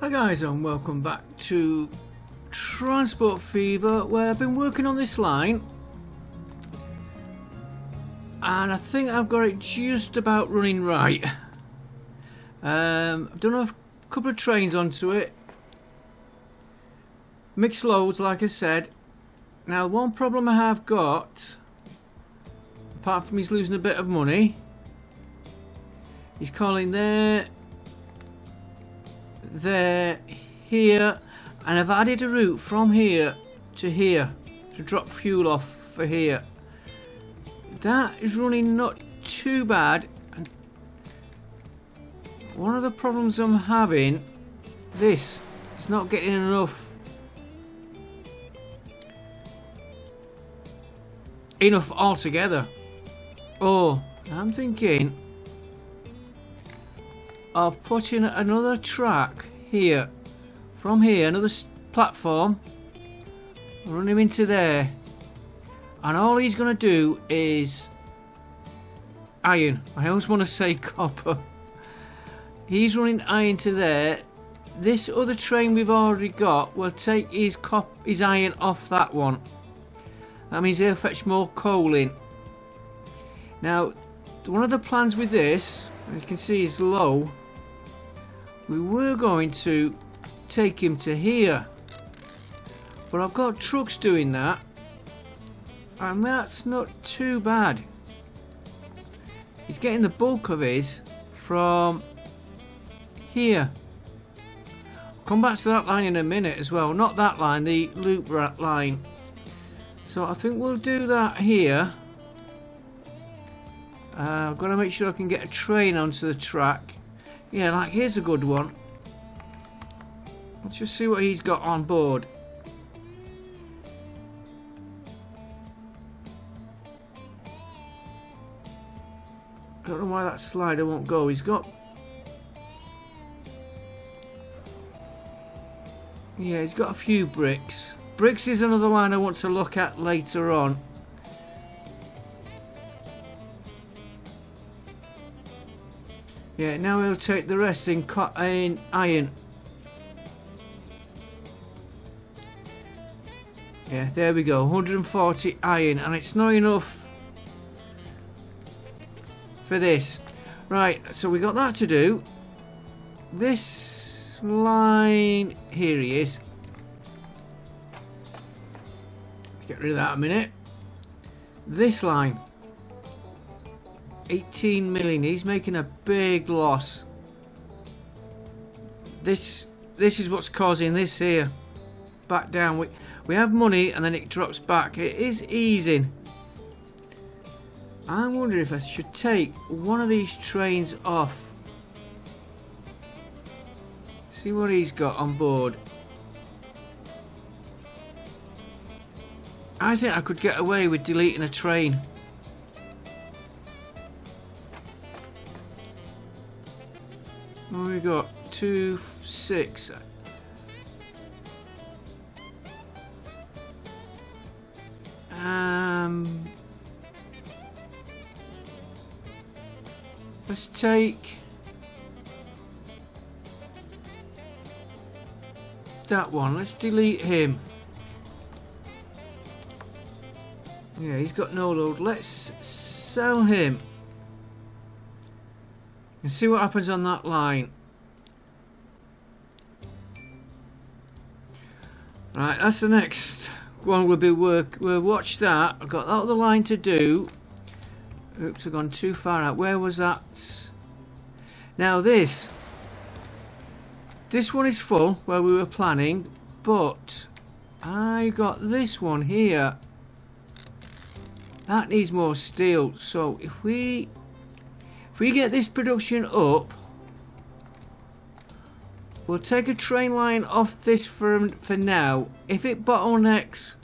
Hi guys, and welcome back to Transport Fever, where I've been working on this line and I think I've got it just about running right. I've done a couple of trains onto it, mixed loads like I said. Now one problem I have got, apart from he's losing a bit of money, he's calling there, here, and I've added a route from here to drop fuel off for here. That is running not too bad. And one of the problems I'm having, this is not getting enough altogether. Oh, I'm thinking of putting another track here, from here, another platform, run him into there, and all he's going to do is iron. I always want to say copper. He's running iron to there. This other train we've already got will take his iron off that one. That means he'll fetch more coal in. Now, one of the plans with this, as you can see, is low. We were going to take him to here, but I've got trucks doing that, and that's not too bad. He's getting the bulk of his from here. I'll come back to that line in a minute as well. Not that line, the loop line. So I think we'll do that here. I've got to make sure I can get a train onto the track. Yeah, like here's a good one. Let's just see what he's got on board. Don't know why that slider won't go. He's got... yeah, he's got a few bricks. Bricks is another line I want to look at later on. Yeah, now we'll take the rest in iron. Yeah, there we go, 140 iron, and it's not enough for this. Right, so we got that to do. This line, here he is. Let's get rid of that a minute. This line. 18 million. He's making a big loss. This is what's causing this here. Back down. We have money and then it drops back. It is easing. I'm wondering if I should take one of these trains off. See what he's got on board. I think I could get away with deleting a train. What we got? 2, 6. Let's take that one. Let's delete him. Yeah, he's got no load. Let's sell him and see what happens on that line. Right, that's the next one. We'll watch that. I've got that other line to do. Oops, I've gone too far out. Where was that? Now this one is full where we were planning, but I got this one here. That needs more steel. So if we get this production up, we'll take a train line off this for now. If it bottlenecks,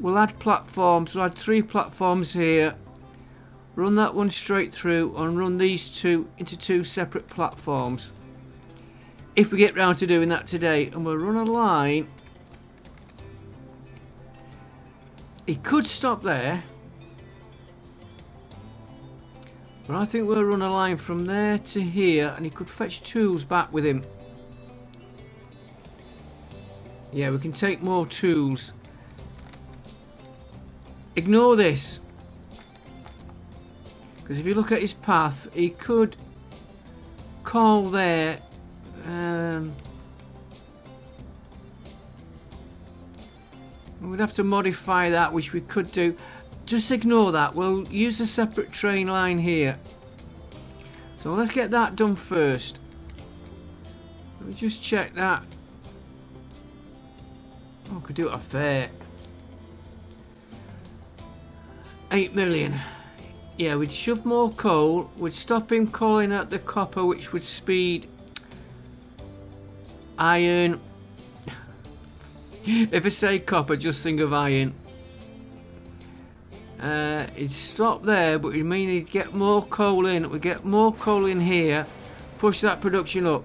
we'll add platforms. We'll add 3 platforms here. Run that one straight through and run these 2 into 2 separate platforms. If we get round to doing that today, and we'll run a line. It could stop there. But I think we'll run a line from there to here, and he could fetch tools back with him. Yeah, we can take more tools. Ignore this. Because if you look at his path, he could call there. We'd have to modify that, which we could do. Just ignore that. We'll use a separate train line here. So let's get that done first. Let me just check that. Oh, I could do it off there. 8 million. Yeah, we'd shove more coal. We'd stop him calling at the copper, which would speed iron. If I say copper, just think of iron. It'd stop there, but it mean he'd get more coal in. We get more coal in here, push that production up.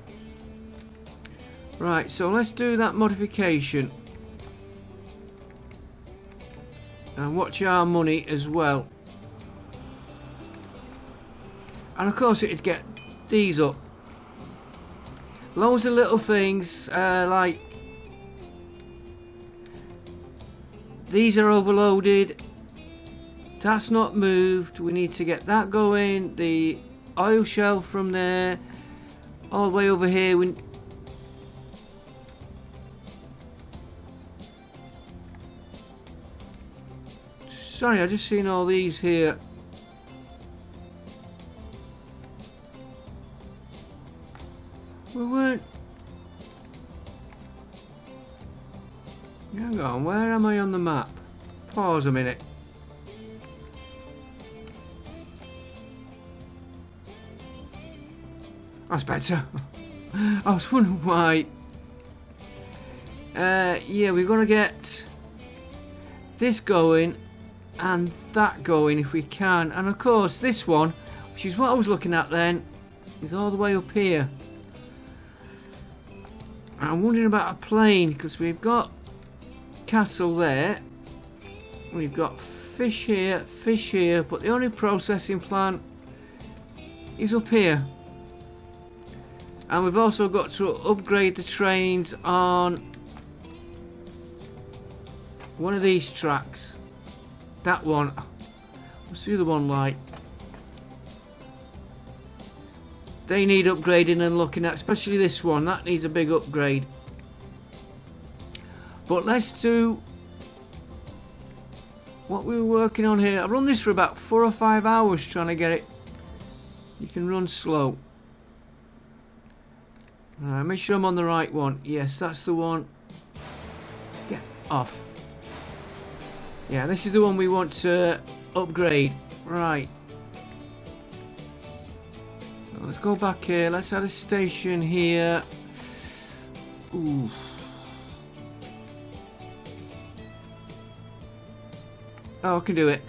Right, so let's do that modification. And watch our money as well. And of course it'd get these up. Loads of little things, like these are overloaded. That's not moved. We need to get that going. The oil shelf from there all the way over here. Sorry, I just seen all these here. We weren't. Hang on, where am I on the map? Pause a minute. That's better. I was wondering why. Yeah, we're gonna get this going and that going if we can. And of course, this one, which is what I was looking at then, is all the way up here. I'm wondering about a plane because we've got cattle there. We've got fish here, but the only processing plant is up here. And we've also got to upgrade the trains on one of these tracks. That one. What's the other one like? They need upgrading and looking at, especially this one. That needs a big upgrade. But let's do what we were working on here. I've run this for about 4 or 5 hours trying to get it. You can run slow. Make sure I'm on the right one. Yes, that's the one. Get off. Yeah, this is the one we want to upgrade. Right. Let's go back here. Let's add a station here. Ooh. Oh, I can do it.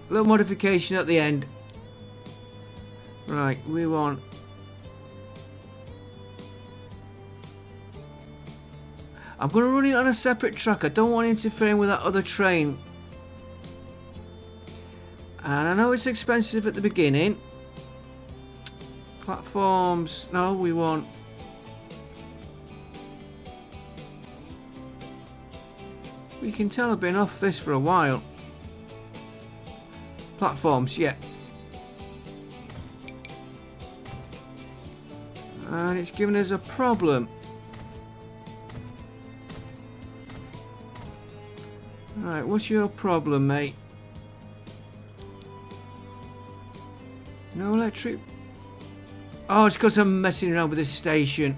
A little modification at the end. Right, we want... I'm going to run it on a separate track. I don't want interfering with that other train. And I know it's expensive at the beginning. Platforms. No, we want... We can tell I've been off this for a while. Platforms, yeah. And it's given us a problem. Right, what's your problem, mate? No electric... Oh, it's because I'm messing around with this station.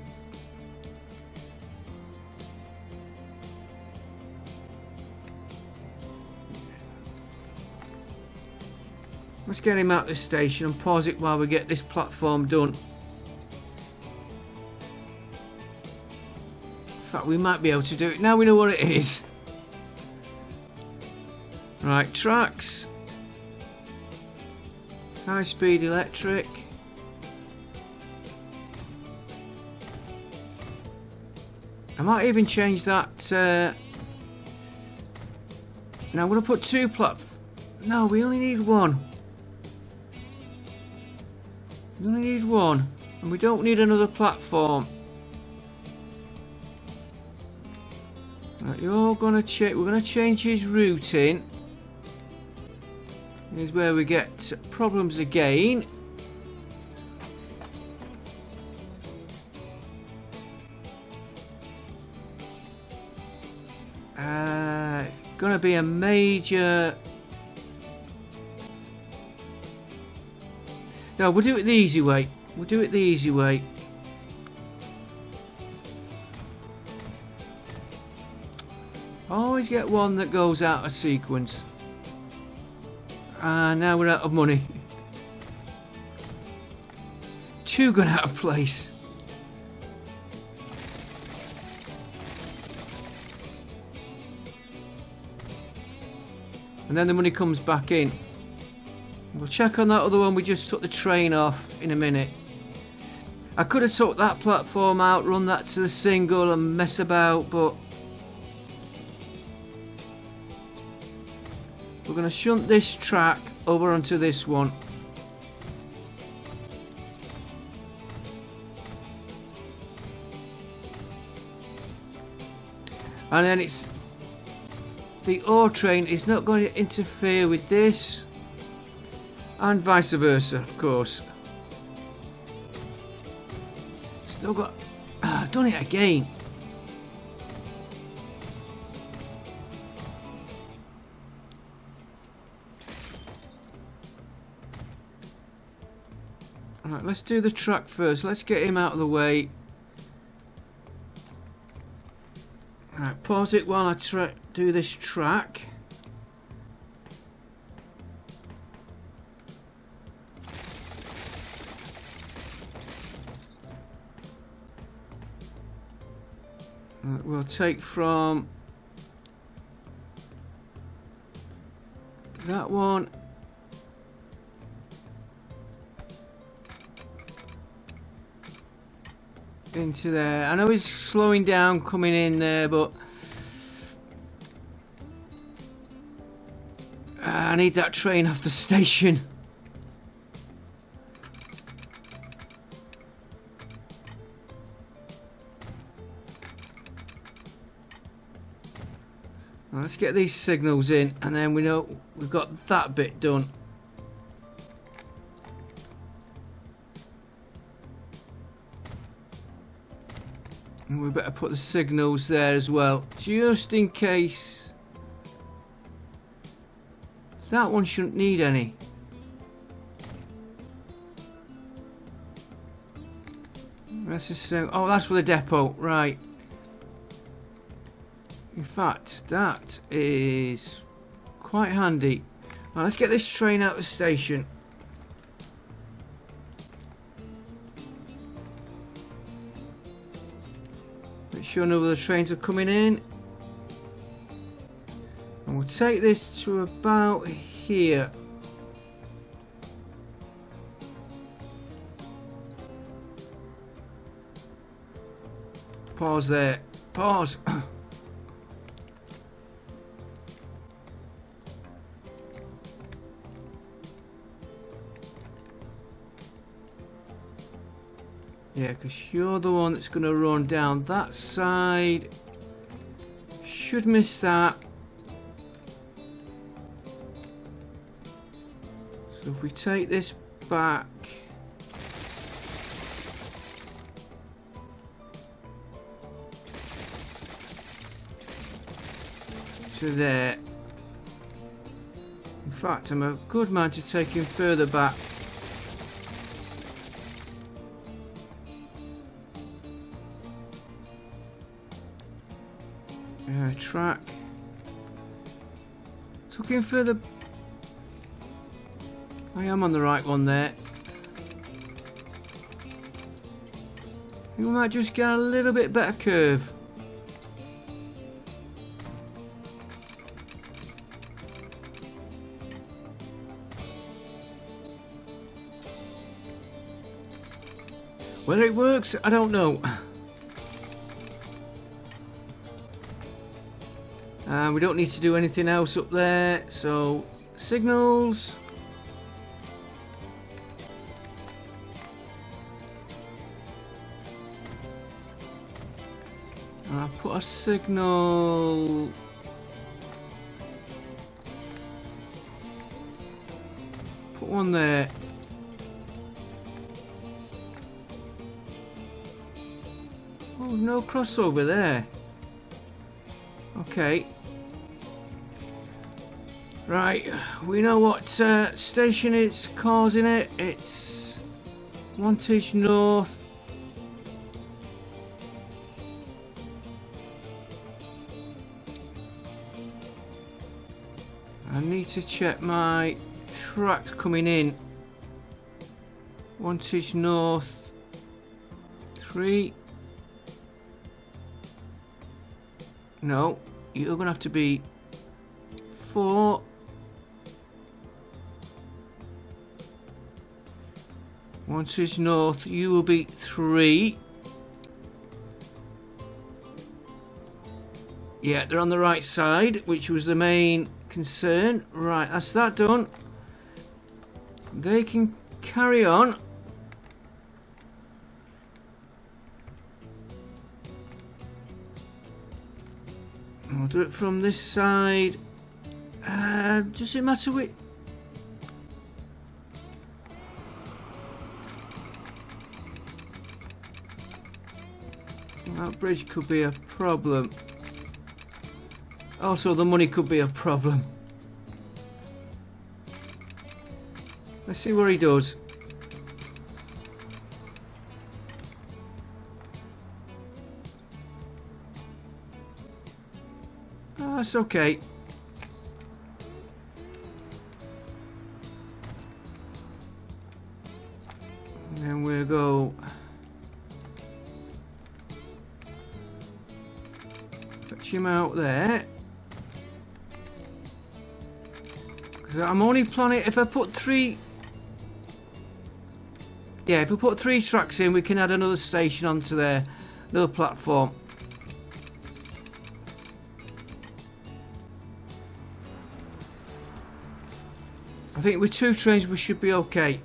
Let's get him out of this station and pause it while we get this platform done. In fact, we might be able to do it. Now we know what it is. Right, tracks. High speed electric. I might even change that. Now I'm going to put 2 platforms. No, we only need 1. We only need 1. And we don't need another platform. Right, you're gonna check. We're gonna change his routing. Here's where we get problems again. Gonna be a major. No, we'll do it the easy way. We'll do it the easy way. Always get one that goes out of sequence. Now we're out of money. Two gone out of place. And then the money comes back in. We'll check on that other one we just took the train off in a minute. I could have took that platform out, run that to the single and mess about, but we're going to shunt this track over onto this one. And then it's the ore train is not going to interfere with this, and vice versa, of course. Still got done it again. Alright, let's do the track first. Let's get him out of the way. Alright, pause it while I do this track. Right, we'll take from that one into there. I know he's slowing down coming in there, but I need that train off the station. Well, let's get these signals in, and then we know we've got that bit done. And we better put the signals there as well, just in case. That one shouldn't need any. Let's just say, oh, that's for the depot, right. In fact, that is quite handy. Right, let's get this train out of the station. Make sure no other trains are coming in. And we'll take this to about here. Pause there. Pause. Yeah, because you're the one that's going to run down that side. Should miss that. So if we take this back to there. In fact, I'm a good man to take him further back. Track. Took him further. I am on the right one there. I think we might just get a little bit better curve. Whether it works, I don't know. We don't need to do anything else up there, so signals. And I'll put a signal. Put one there. Oh, no crossover there. Okay. Right, we know what station it's causing it. It's Wantage North. I need to check my tracks coming in. Wantage North 3. No, you're gonna have to be 4. Wantage North, you will be 3. Yeah, they're on the right side, which was the main concern. Right, that's that done. They can carry on. I'll do it from this side. Does it matter which? That bridge could be a problem. Also, the money could be a problem. Let's see what he does. Oh, that's okay. And then we'll go. Fetch him out there. Because I'm only planning if I put 3. Yeah, if we put 3 tracks in, we can add another station onto there, another platform. I think with 2 trains we should be okay.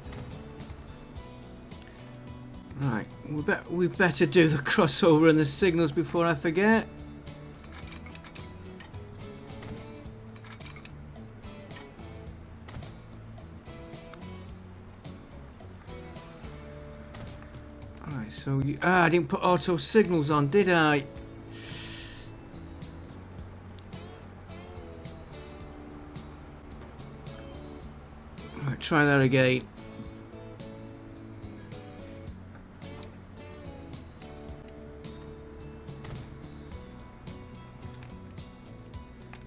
Right, we better do the crossover and the signals before I forget. Right, so I didn't put auto signals on, did I? Right, try that again.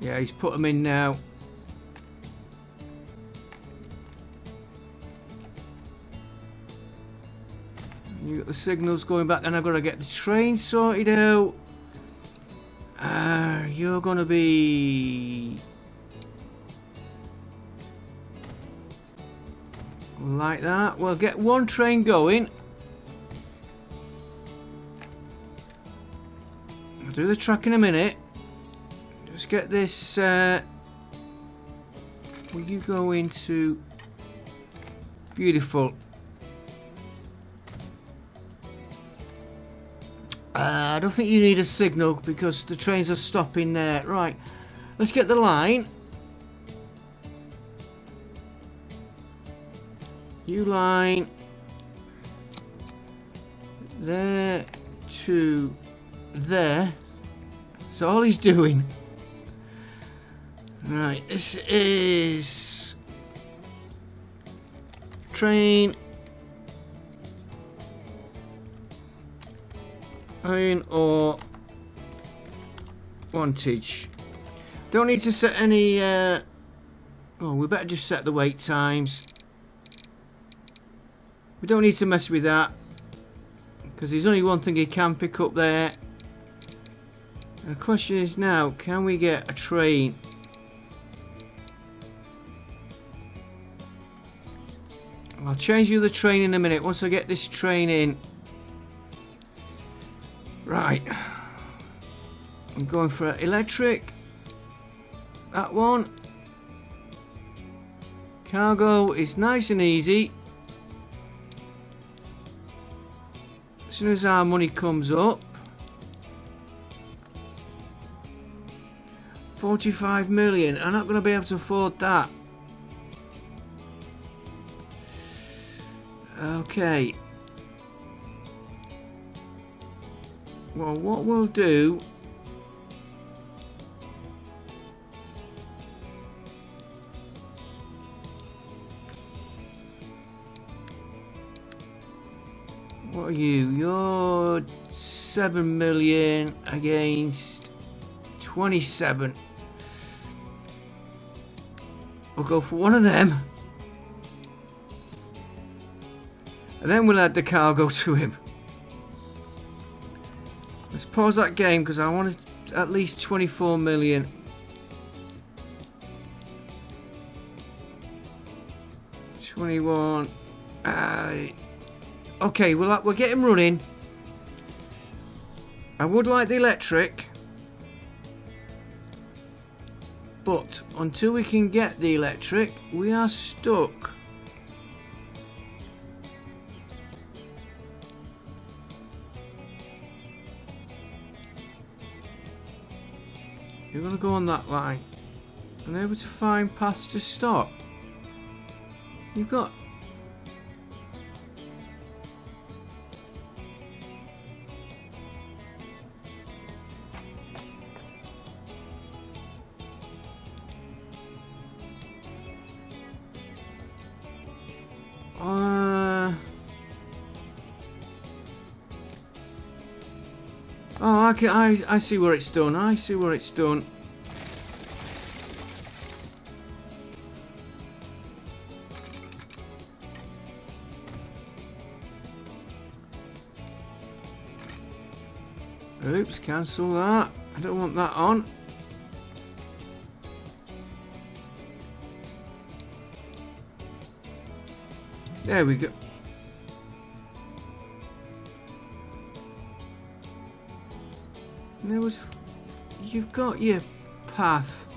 Yeah, he's put them in now. You got the signals going back, then I've got to get the train sorted out. You're going to be like that. We'll get 1 train going. I'll do the track in a minute. Just get this. Will you go into beautiful? I don't think you need a signal because the trains are stopping there. Right, let's get the line. You line there to there. That's all he's doing. Right, this is train iron or wantage. Don't need to set any oh, we better just set the wait times. We don't need to mess with that because there's only one thing he can pick up there. And the question is now, can we get a train? I'll change you the train in a minute once I get this train in. Right, I'm going for electric. That one. Cargo is nice and easy. As soon as our money comes up. 45 million. I'm not going to be able to afford that. Okay. Well, what we'll do... What are you? You're 7 million against 27. We'll go for one of them. And then we'll add the cargo to him. Let's pause that game because I want at least 24 million. $21. Okay, we'll get him running. I would like the electric. But until we can get the electric, we are stuck. You're going to go on that line. Unable to find paths to stop. You've got... Oh, okay, I see where it's done. I see where it's done. Oops, cancel that. I don't want that on. There we go. There was... You've got your path.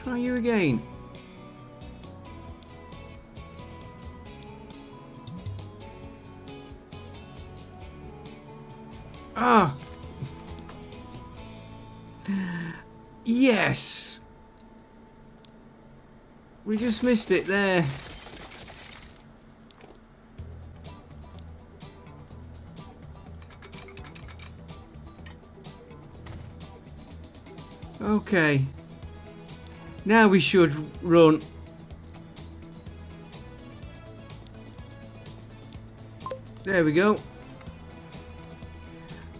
Try you again. Ah! Yes! We just missed it there. Okay. Now we should run. There we go.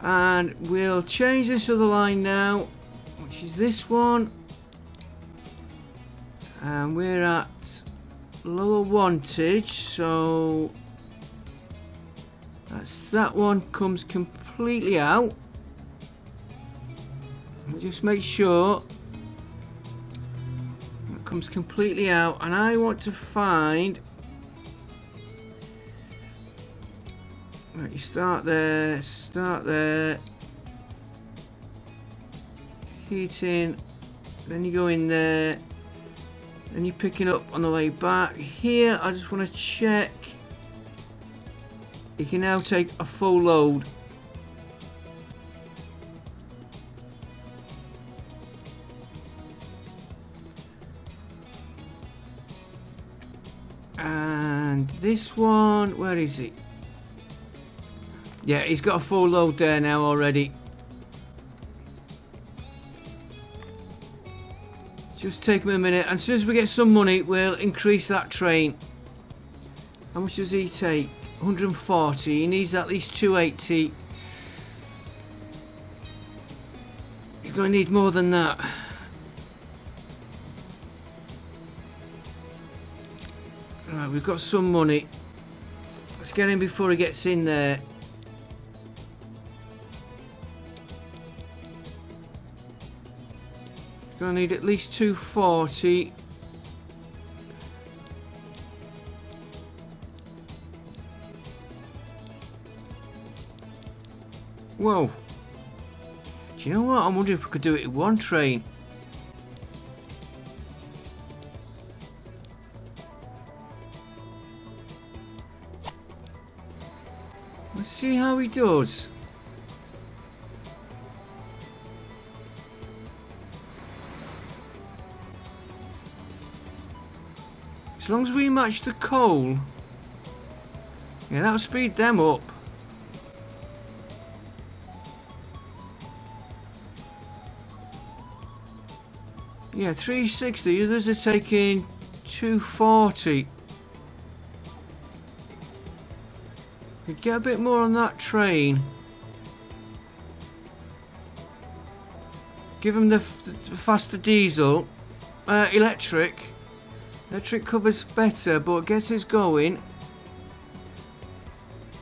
And we'll change this other line now, which is this one. And we're at lower wattage, so that one comes completely out. We'll just make sure it comes completely out, and I want to find... Right, you start there, heating, then you go in there, then you're picking up on the way back. Here, I just want to check. You can now take a full load. And this one, where is he? Yeah, he's got a full load there now already. Just take him a minute, and as soon as we get some money, we'll increase that train. How much does he take? 140. He needs at least 280. He's going to need more than that. Right, we've got some money. Let's get him before he gets in there. Gonna need at least 240. Whoa. Do you know what? I'm wondering if we could do it in one train. see how he does. As long as we match the coal, yeah, that'll speed them up. Yeah, 360. Others are taking 240. Could get a bit more on that train. Give them the faster diesel. Electric. Electric covers better, but gets us going. You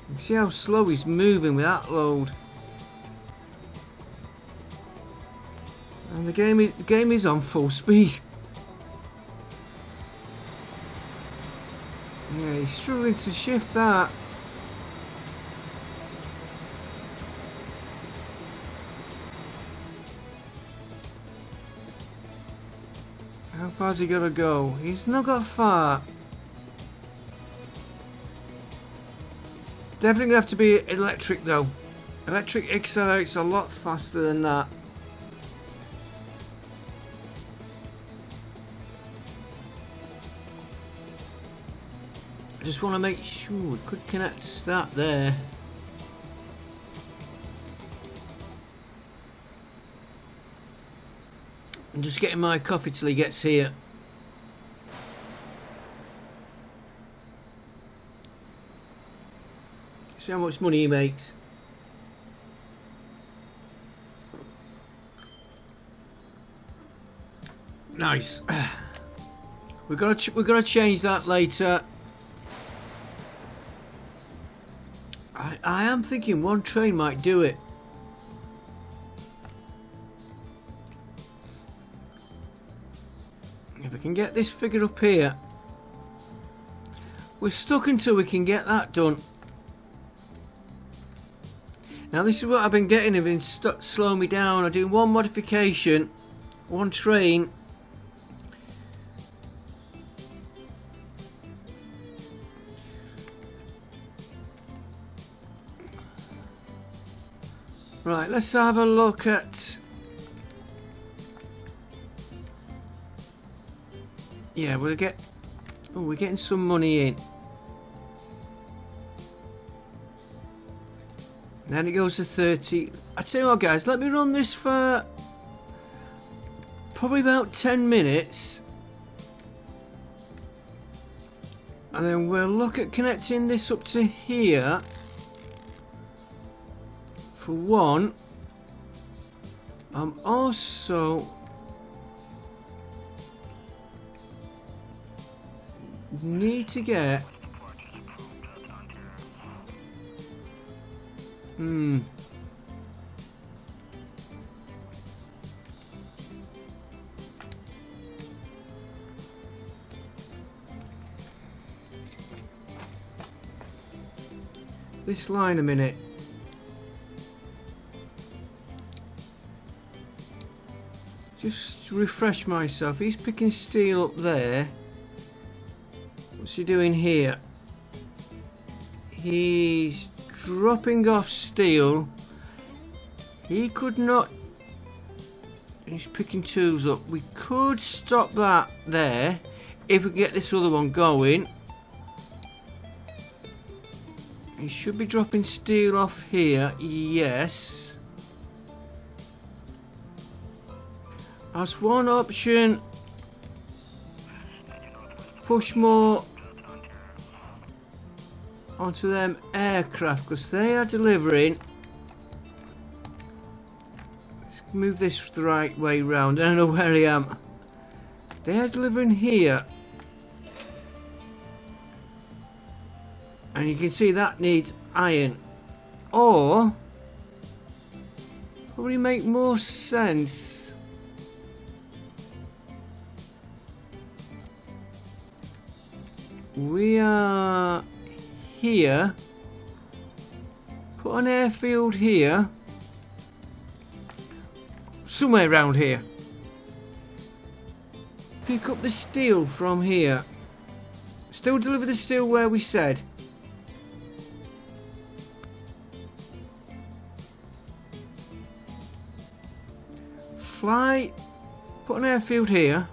can see how slow he's moving with that load. And the game is on full speed. Yeah, he's struggling to shift that. How far's he gotta go? He's not got far. Definitely gonna have to be electric though. Electric accelerates a lot faster than that. I just want to make sure we could connect that there. I'm just getting my coffee till he gets here. See how much money he makes. Nice. We're gonna change that later. I am thinking one train might do it. If we can get this figure up here. We're stuck until we can get that done. Now this is what I've been getting. I've been stuck, slowing me down. I do one modification, one train. Right, let's have a look at... Yeah, we're getting some money in. And then it goes to 30. I tell you what, guys, let me run this for probably about 10 minutes. And then we'll look at connecting this up to here. For one, I'm also need to get this line a minute. Just refresh myself. He's picking steel up there. What's he doing here? He's dropping off steel. He could not. He's picking tools up. We could stop that there if we get this other one going. He should be dropping steel off here. Yes. That's one option. Push more onto them aircraft because they are delivering. Let's move this the right way round. I don't know where I am. They are delivering here. And you can see that needs iron. Or probably make more sense. We are here. Put an airfield here. Somewhere around here. Pick up the steel from here. Still deliver the steel where we said. fly, put an airfield here.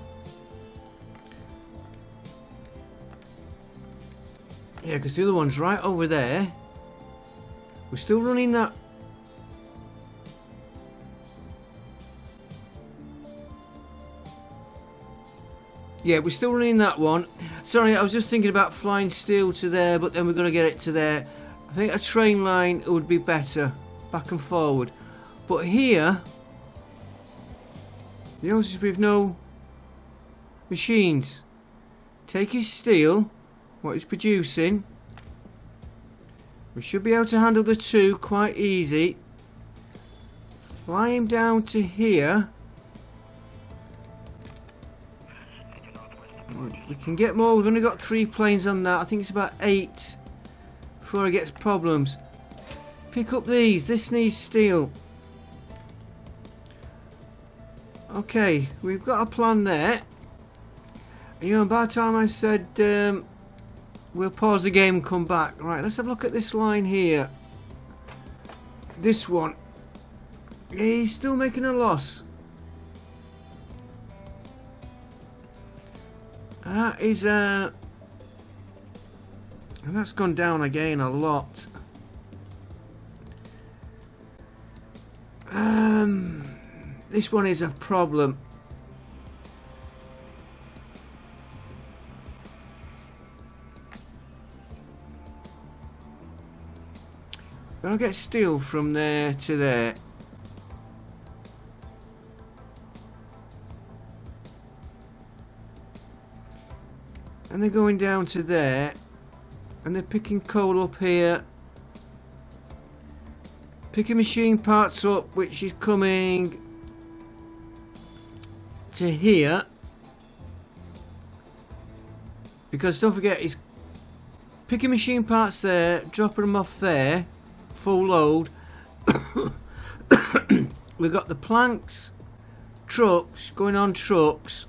Yeah, because the other one's right over there. We're still running that. Yeah, we're still running that one. Sorry, I was just thinking about flying steel to there, but then we're going to get it to there. I think a train line would be better, back and forward. But here, the houses with no machines. Take his steel, what he's producing. We should be able to handle the two quite easy. Fly him down to here. We can get more. We've only got 3 planes on that. I think it's about 8 before it gets problems. Pick up these. This needs steel. Okay, we've got a plan there. You know, by the time I said we'll pause the game and come back. Right, let's have a look at this line here. This one. He's still making a loss. That is and that's gone down again a lot. This one is a problem. I'll get steel from there to there. And they're going down to there. And they're picking coal up here. Picking machine parts up, which is coming to here. Because don't forget, he's picking machine parts there, dropping them off there. Full load. We've got the planks, trucks, going on trucks.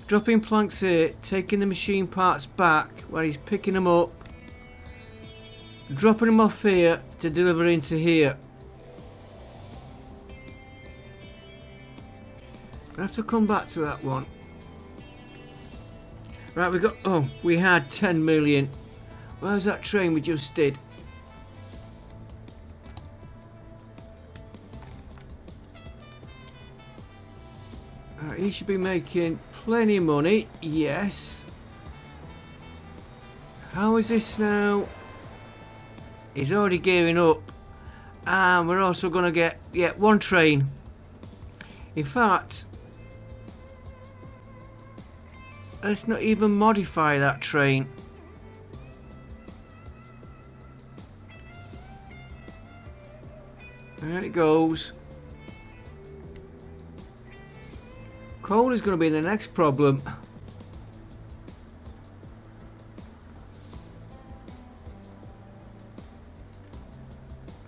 Dropping planks here, taking the machine parts back where he's picking them up, dropping them off here to deliver into here. I have to come back to that one. Right, we got. Oh, we had 10 million. Where's that train we just did? He should be making plenty of money. Yes. How is this now? He's already gearing up. And we're also going to get, yeah, 1 train. In fact, let's not even modify that train. There it goes. Coal is going to be the next problem.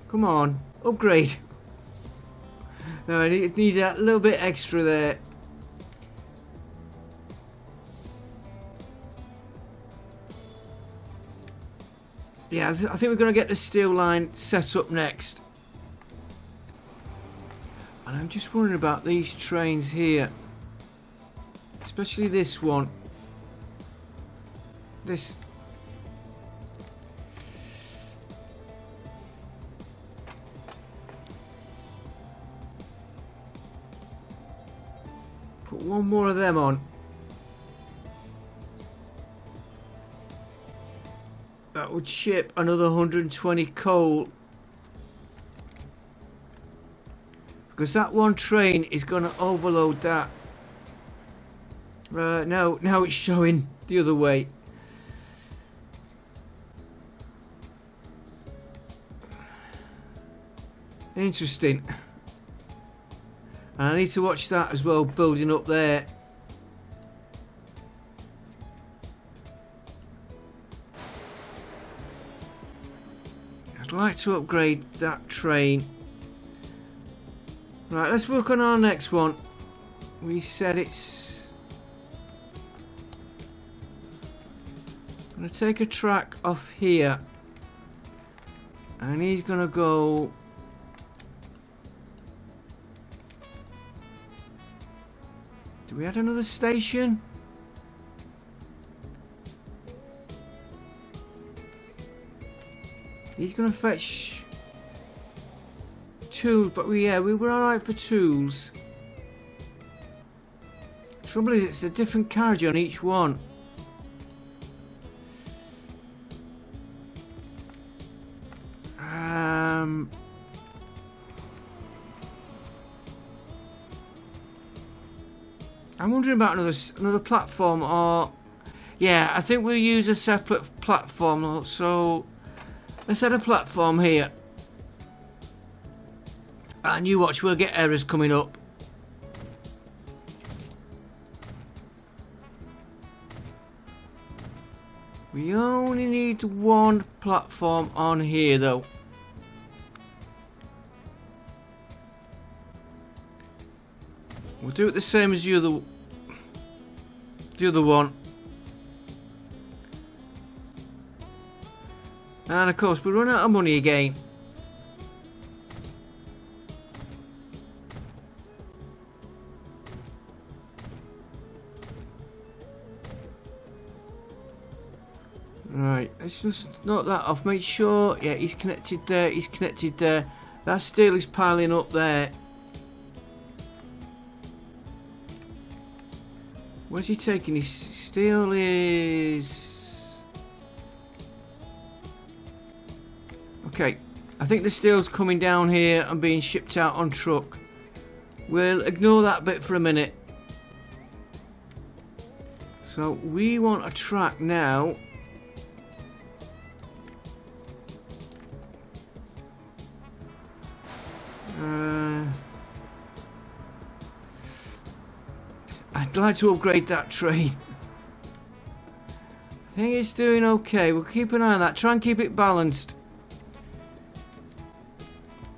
Come on, upgrade. No, it needs a little bit extra there. Yeah, I think we're going to get the steel line set up next. And I'm just wondering about these trains here. Especially this one. This. Put one more of them on. That would ship another 120 coal. Because that one train is going to overload that. Now it's showing the other way. Interesting. And I need to watch that as well, building up there. I'd like to upgrade that train. Right, let's work on our next one. We said it's... I'm going to take a track off here. And he's going to go... Do we add another station? He's gonna fetch tools, but we were alright for tools. Trouble is, it's a different carriage on each one. I'm wondering about another platform, or yeah, I think we'll use a separate platform. So let's add a platform here, and you watch, we'll get errors coming up. We only need one platform on here though. We'll do it the same as the other one. And of course we run out of money again. Right, let's just knock that off. Make sure, yeah, he's connected there, he's connected there. That steel is piling up there. Where's he taking? His steel is... Okay, I think the steel's coming down here and being shipped out on truck. We'll ignore that bit for a minute. So we want a track now. I'd like to upgrade that train. I think it's doing okay. We'll keep an eye on that. Try and keep it balanced.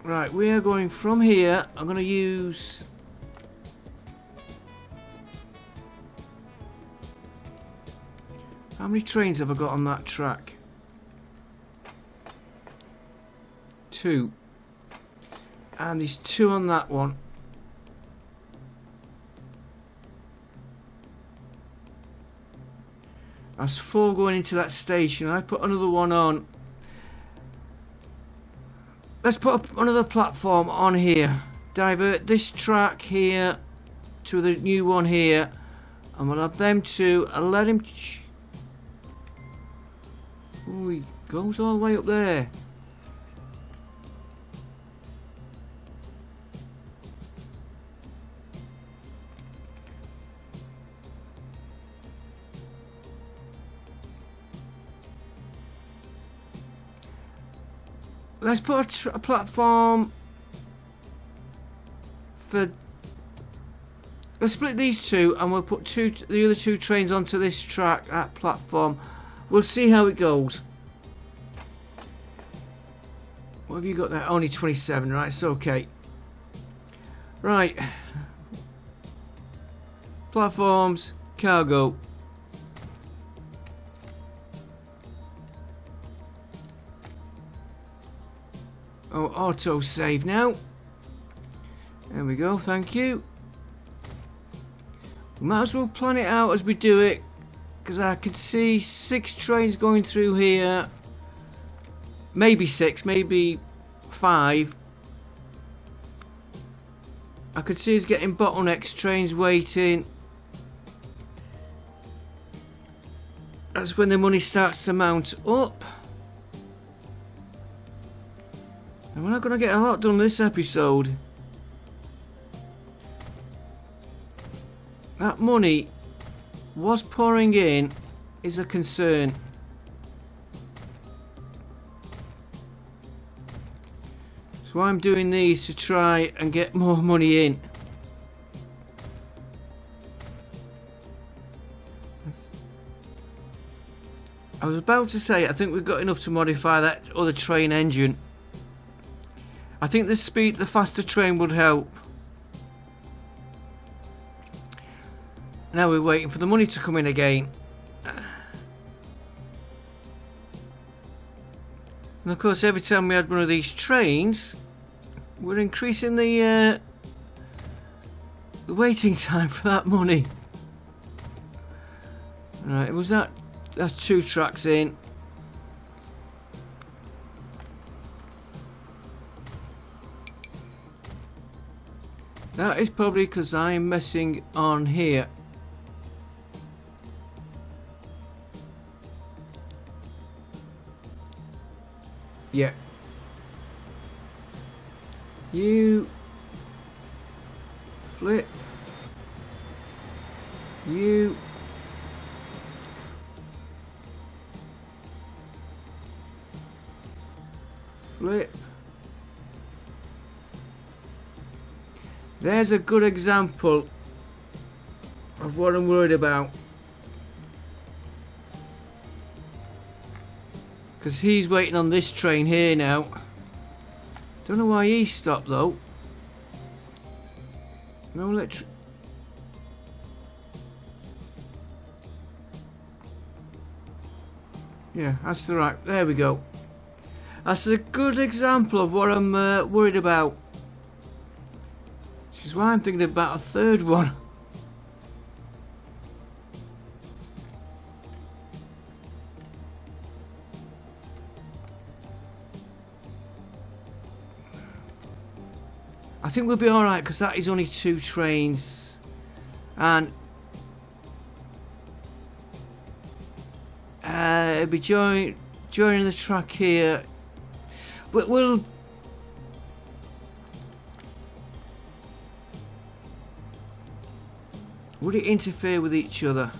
Right, we are going from here. I'm going to use... How many trains have I got on that track? 2. And there's 2 on that one. That's 4 going into that station. I put another one on. Let's put another platform on here. Divert this track here to the new one here, and we'll have them 2 and let him... Oh, he goes all the way up there. Let's put a platform for... Let's split these 2 and we'll put the other 2 trains onto this track, that platform. We'll see how it goes. What have you got there? Only 27, right? It's okay. Right. Platforms, cargo. Oh, auto save now. There we go, thank you. We might as well plan it out as we do it, because I could see 6 trains going through here. Maybe 6, maybe 5. I could see us getting bottlenecks, trains waiting. That's when the money starts to mount up. And we're not going to get a lot done this episode. That money was pouring in is a concern. So I'm doing these to try and get more money in. I was about to say, I think we've got enough to modify that other train engine. I think the faster train would help. Now we're waiting for the money to come in again. And of course, every time we had one of these trains, we're increasing the the waiting time for that money. Right, was that? That's 2 tracks in. That is probably because I'm messing on here. Yeah. You flip. You flip. There's a good example of what I'm worried about. Because he's waiting on this train here now. Don't know why he stopped though. No electric. Yeah, that's the right. There we go. That's a good example of what I'm worried about. This is why I'm thinking about a third one. I think we'll be alright because that is only 2 trains. And it'll be joining the track here. We'll would it interfere with each other?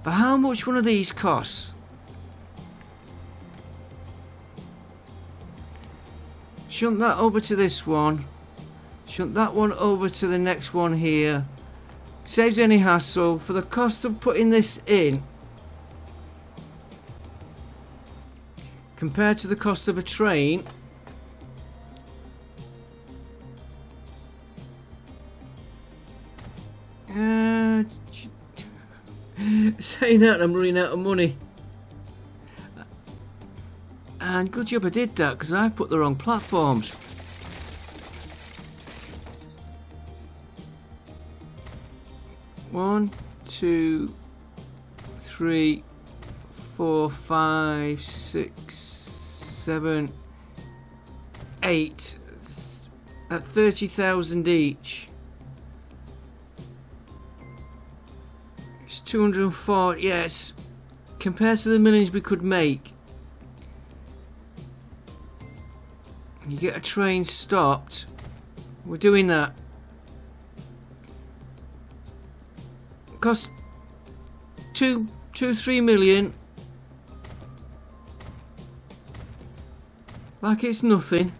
But how much one of these costs? Shunt that over to this one. Shunt that one over to the next one here. Saves any hassle. For the cost of putting this in, compared to the cost of a train, saying that I'm running out of money. And good job I did that because I put the wrong platforms. One, 2, 3, 4, 5, 6, 7, 8 at 30,000 each. It's 204. Yes, compared to the millions we could make. You get a train stopped. We're doing that. Cost 3 million. Like it's nothing.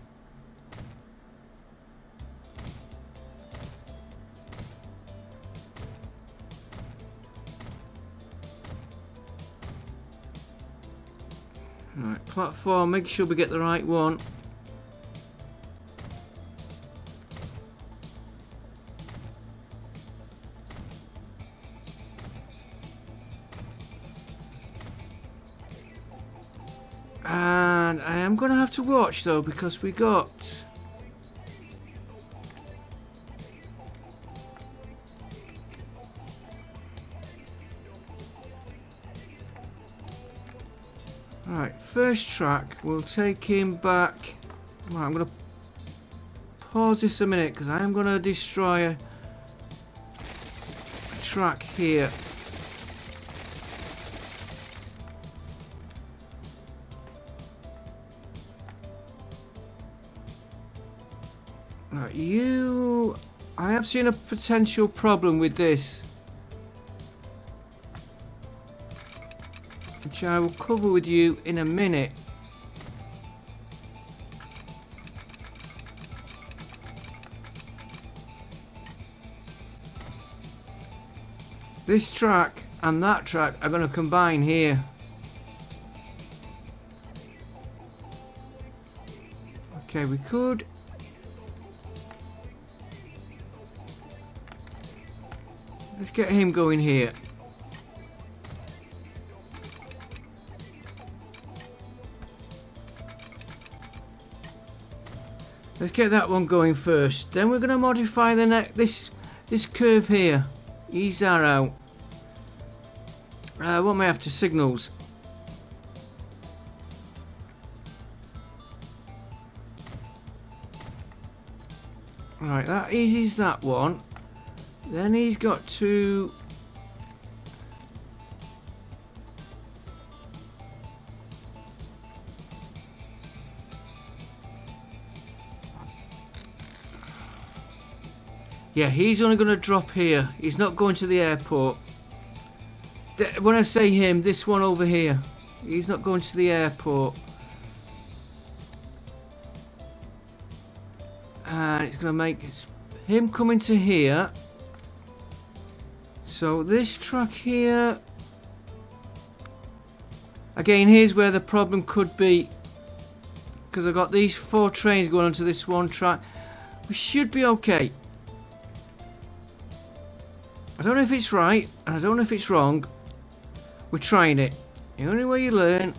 Right, platform, make sure we get the right one. And I am going to have to watch though because we got right, first track, we'll take him back. Right, I'm going to pause this a minute because I am going to destroy a track here. Right, I have seen a potential problem with this, which I will cover with you in a minute. This track and that track are going to combine here. Okay, we could. Let's get him going here. Let's get that one going first. Then we're going to modify this this curve here. Ease that out. What am I after? Signals. Right, that eases that one. Then he's got to... Yeah, he's only going to drop here. He's not going to the airport. When I say him, this one over here. He's not going to the airport. And it's going to make him come into here. So this track here... Again, here's where the problem could be. Because I've got these 4 trains going onto this one track. We should be okay. I don't know if it's right, and I don't know if it's wrong. We're trying it. The only way you learn.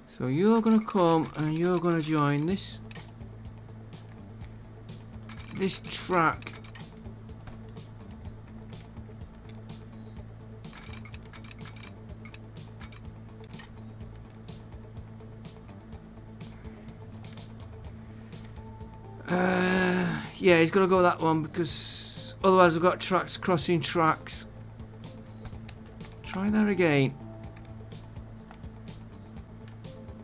So you're going to come and you're going to join this track. Yeah, he's got to go that one because otherwise we've got tracks crossing tracks. Try that again.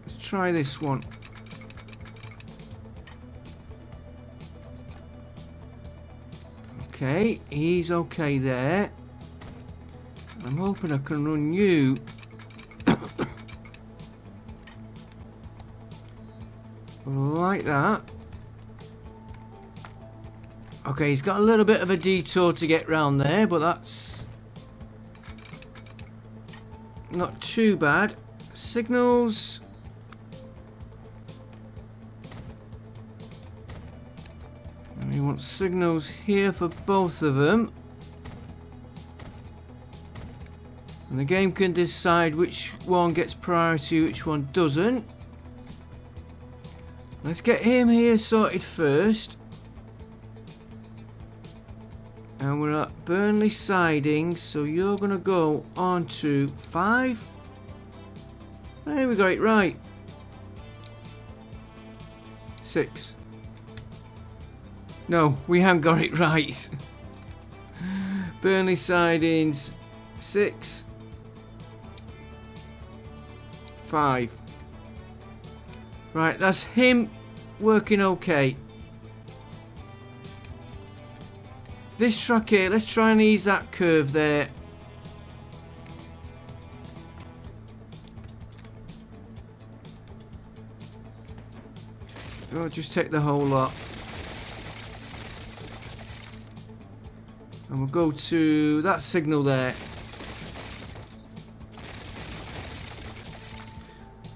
Let's try this one. Okay, he's okay there. I'm hoping I can run you. Like that. Okay, he's got a little bit of a detour to get round there, but that's not too bad. Signals. And we want signals here for both of them. And the game can decide which one gets priority, which one doesn't. Let's get him here sorted first. And we're at Burnley sidings, so you're going to go on to 5. There we got it right. 6. No, we haven't got it right. Burnley sidings, 6. 5. Right, that's him working okay. This track here, let's try and ease that curve there. I'll just take the whole lot. And we'll go to that signal there.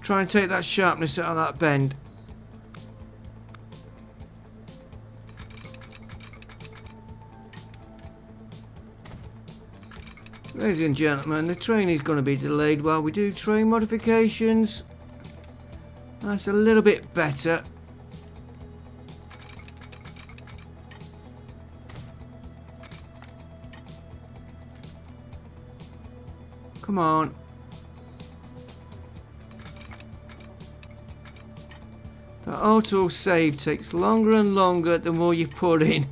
Try and take that sharpness out of that bend. Ladies and gentlemen, the train is going to be delayed while we do train modifications. That's a little bit better. Come on. The auto save takes longer and longer the more you put in.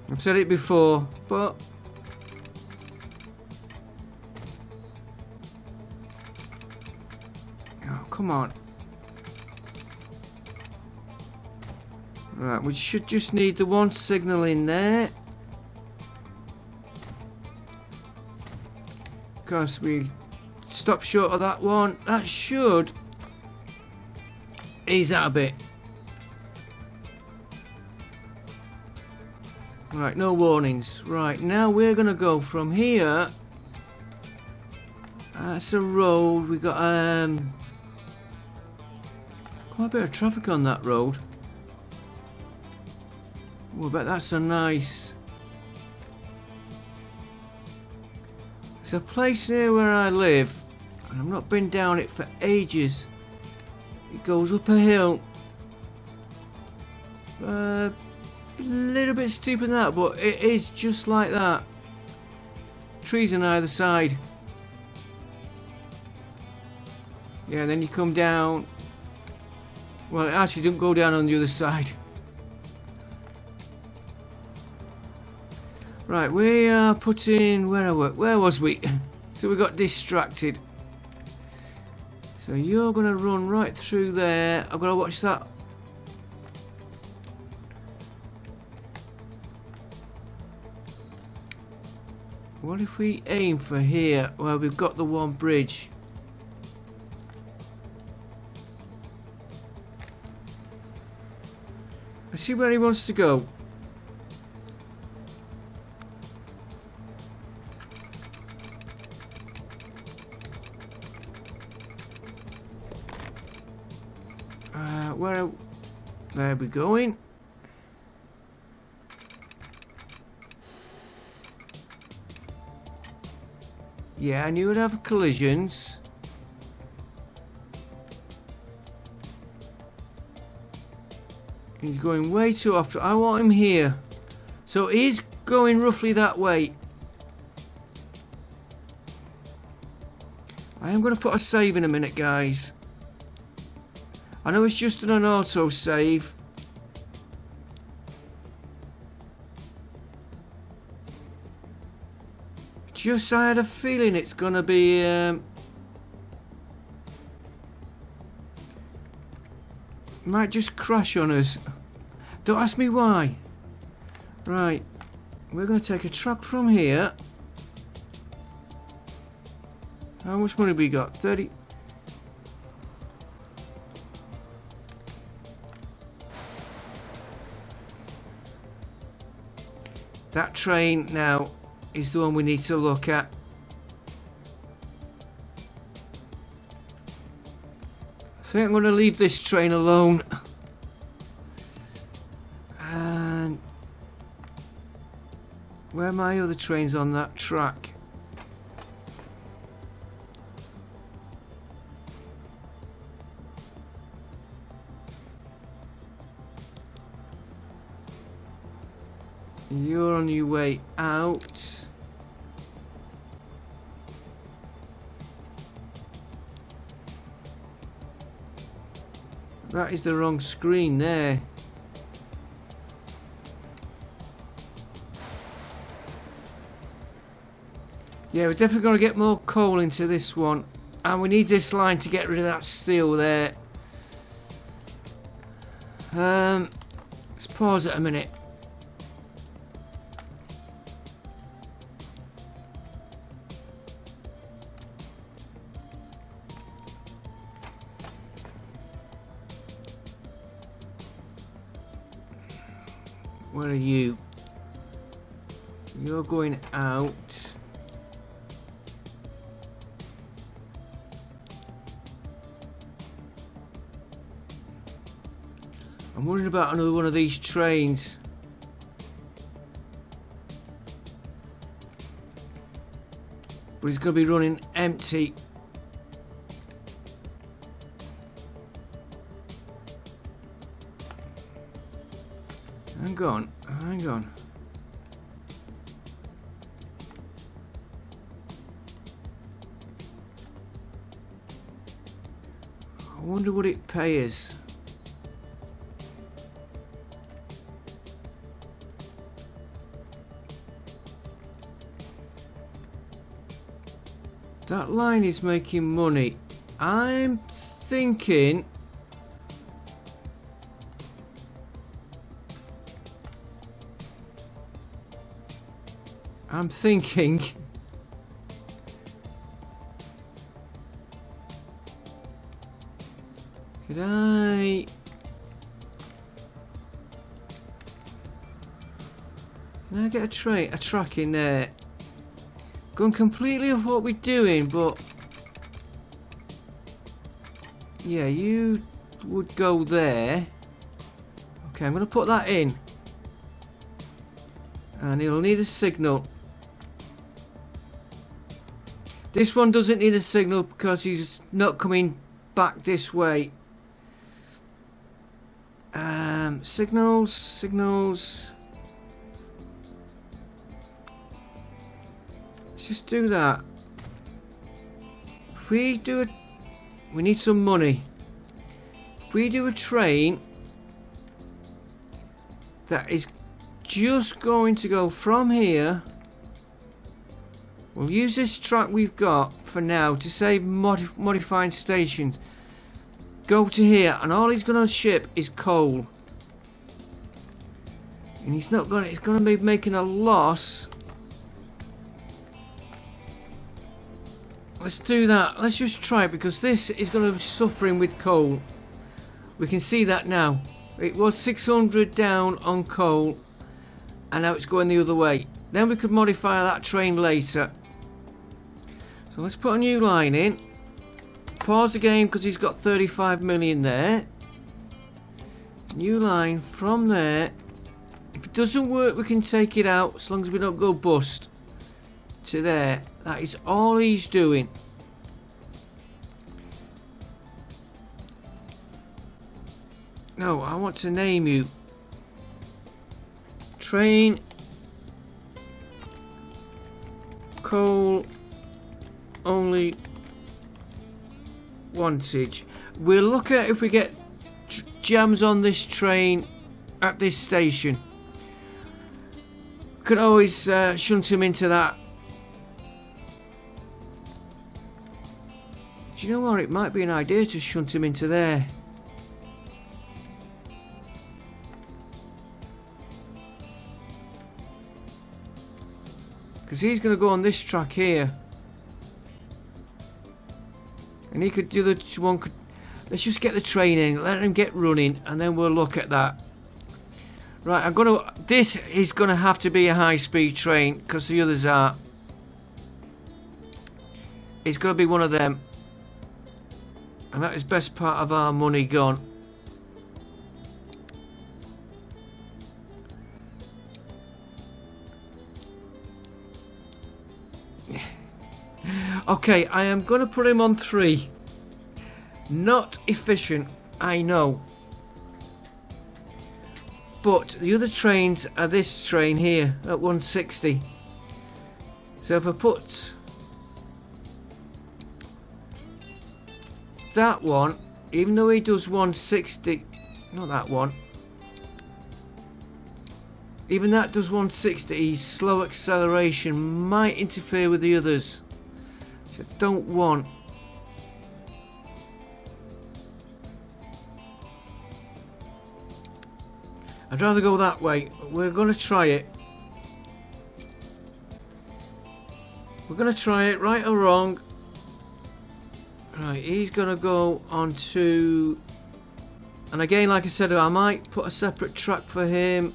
I've said it before, but oh, come on. Right, we should just need the one signal in there. Because we stopped short of that one. That should ease out a bit. Right, no warnings. Right, now we're going to go from here. That's a road. We got quite a bit of traffic on that road. Oh, I bet that's a nice... It's a place near where I live, and I've not been down it for ages. It goes up a hill. A little bit steeper than that, but it is just like that. Trees on either side. Yeah, and then you come down. Well, it actually don't go down on the other side. Right, we are putting... Where was we? So we got distracted. So you're going to run right through there. I've got to watch that. What if we aim for here? Well, we've got the one bridge. Let's see where he wants to go. Where are we going? Yeah, I knew we'd have collisions. He's going way too off. I want him here. So he's going roughly that way. I am going to put a save in a minute, guys. I know it's just an auto save. Just I had a feeling it's gonna be might just crash on us. Don't ask me why. Right, we're gonna take a truck from here. How much money we got? 30. That train now is the one we need to look at. I think I'm going to leave this train alone. And where are my other trains on that track? You're on your way out. That is the wrong screen there. Yeah, we're definitely going to get more coal into this one. And we need this line to get rid of that steel there. Let's pause it a minute. Where are you? You're going out. I'm wondering about another one of these trains. But it's going to be running empty. Hang on, hang on. I wonder what it pays. That line is making money. I'm thinking... Could I... Can I get a track in there? Going completely off what we're doing, but... Yeah, you would go there. Okay, I'm going to put that in. And it'll need a signal. This one doesn't need a signal because he's not coming back this way. Signals. Let's just do that. If we do it, we need some money. If we do a train that is just going to go from here, we'll use this track we've got for now to save modifying stations. Go to here, and all he's going to ship is coal, and he's going to be making a loss. Let's do that. Let's just try it, because this is going to be suffering with coal. We can see that now. It was 600 down on coal, and now it's going the other way. Then we could modify that train later. So let's put a new line in. Pause the game because he's got 35 million there. New line from there. If it doesn't work, we can take it out as long as we don't go bust. To there. That is all he's doing. No, I want to name you. Train. Coal. Only. Wantage. We'll look at if we get jams on this train at this station. Could always shunt him into that. Do you know what? It might be an idea to shunt him into there. Because he's going to go on this track here. And he could do the one. Let's just get the train in, let him get running, and then we'll look at that. Right, this is going to have to be a high-speed train, because the others are. It's going to be one of them. And that is best part of our money gone. Okay, I am going to put him on 3. Not efficient, I know. But the other trains are this train here at 160. So if I put that one, even though he does 160, not that one, even that does 160, slow acceleration might interfere with the others, which I don't want. I'd rather go that way. We're going to try it. We're going to try it, right or wrong. Right, he's going to go on to... And again, like I said, I might put a separate track for him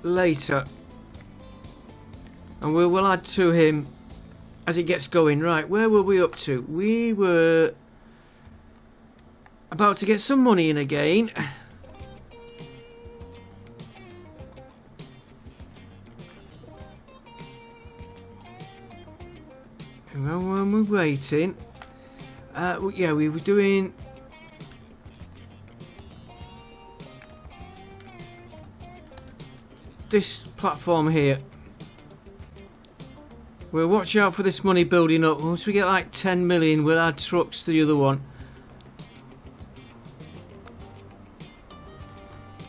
later. And we'll add to him as he gets going. Right, where were we up to? We were about to get some money in again. And when we're waiting, yeah, we were doing this platform here. We'll watch out for this money building up. Once we get like 10 million, we'll add trucks to the other one.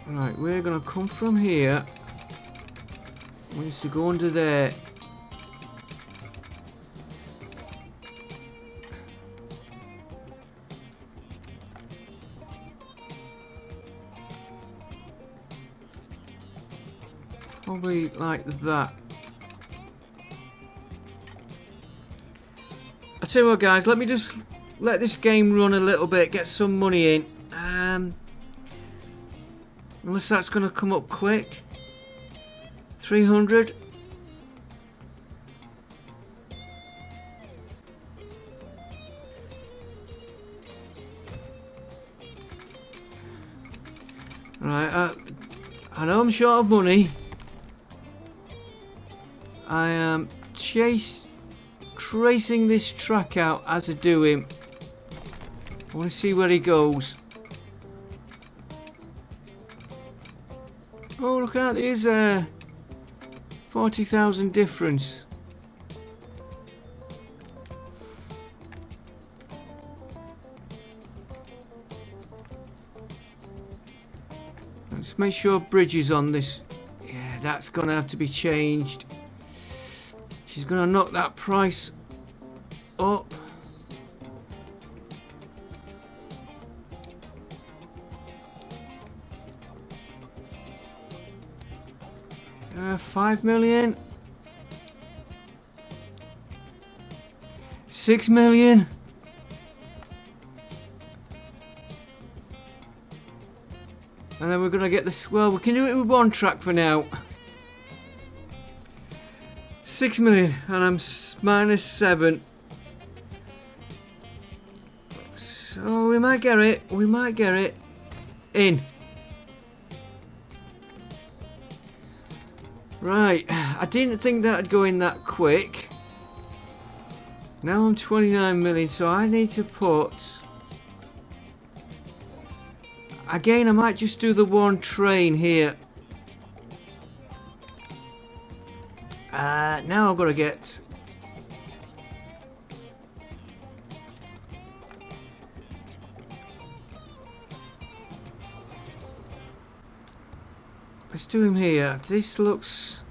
Right, we're going to come from here. We need to go under there. Probably like that. I tell you what, guys, let me just let this game run a little bit, get some money in. Unless that's going to come up quick. 300. Right, I know I'm short of money. I am tracing this track out as I do him. I want to see where he goes. Oh, look at that. There's a 40,000 difference. Let's make sure bridge is on this. Yeah, that's going to have to be changed. She's going to knock that price up. $5 million. $6 million. And then we're going to get this. Well, we can do it with one track for now. 6 million. And I'm -7. So we might get it. We might get it. In. Right. I didn't think that'd go in that quick. Now I'm 29 million. So I need to put... Again, I might just do the one train here. Now I've got to get... Let's do him here. This looks...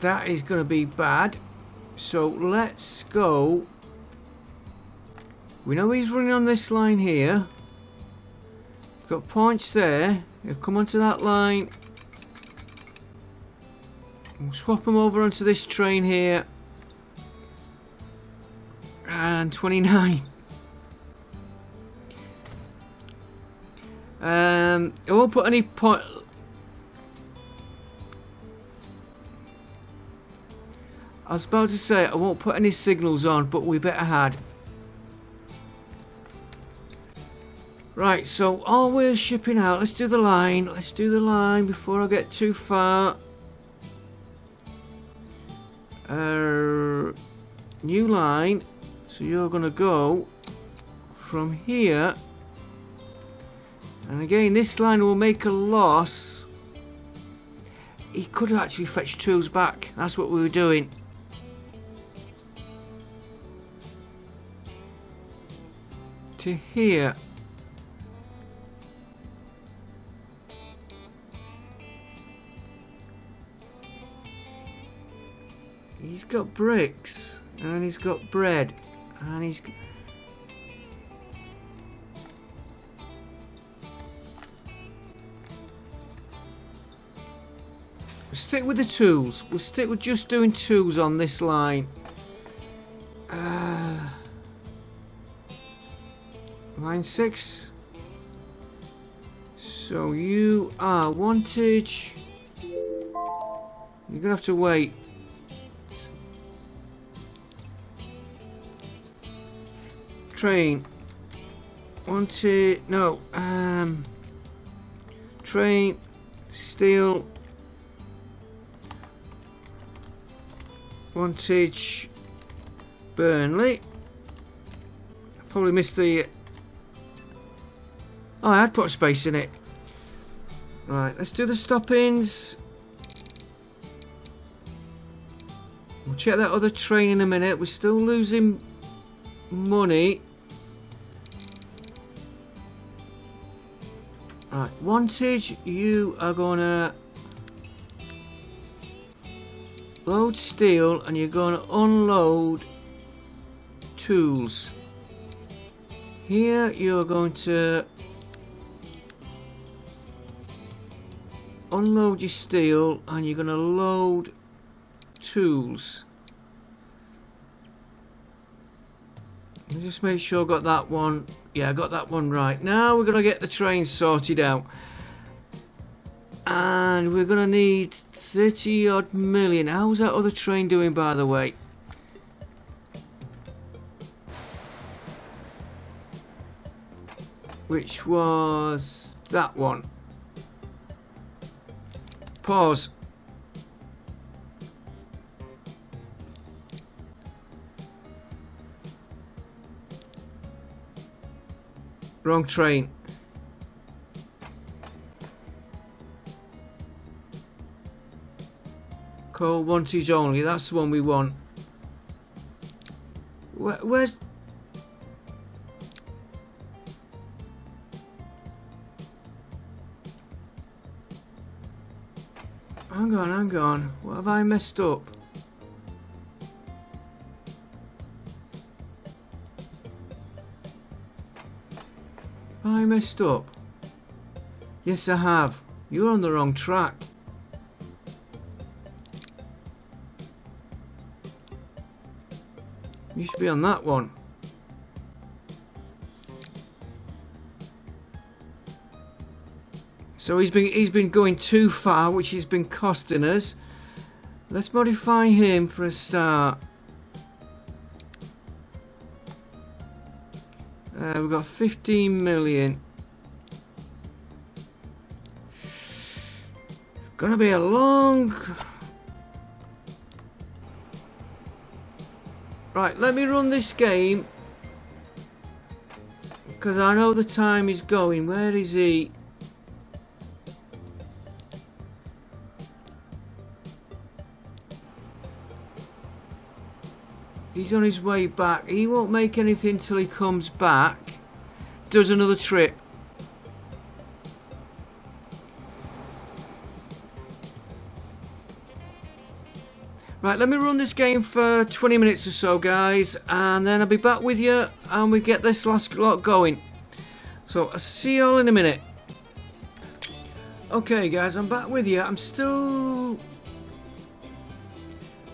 That is going to be bad. So let's go. We know he's running on this line here. Got points there. He'll come onto that line. We'll swap him over onto this train here. And 29. I won't put any point. I was about to say I won't put any signals on, but we better had. Right, so all we're shipping out. Let's do the line. Let's do the line before I get too far. New line. So you're gonna go from here. And again, this line will make a loss. He could actually fetch tools back. That's what we were doing. To here. He's got bricks and he's got bread and he's we'll stick with the tools. We'll stick with just doing tools on this line. Line 6. So you are wantage. You're gonna have to wait. Train. Wanted. No. Train. Steel. Wantage. Burnley. Probably missed the. Oh, I had put a space in it. Right, let's do the stop-ins. We'll check that other train in a minute. We're still losing money. Right, wantage, you are gonna load steel and you're gonna unload tools. Here you're going to unload your steel and you're going to load tools. Let me just make sure I got that one. Yeah, I got that one right. Now we're going to get the train sorted out. And we're going to need 30 odd million. How's that other train doing, by the way? which was that one. Pause. Wrong train. Coal wantage only. That's the one we want. Where's... Hang on, hang on. What have I messed up? Have I messed up? Yes, I have. You're on the wrong track. You should be on that one. So he's been going too far, which has been costing us. Let's modify him for a start. We've got 15 million. It's gonna be a long... Right, let me run this game, because I know the time is going. Where is he? He's on his way back. He won't make anything till he comes back. Does another trip. Right, let me run this game for 20 minutes or so, guys, and then I'll be back with you and we get this last lot going. So I'll see you all in a minute. Okay, guys, I'm back with you.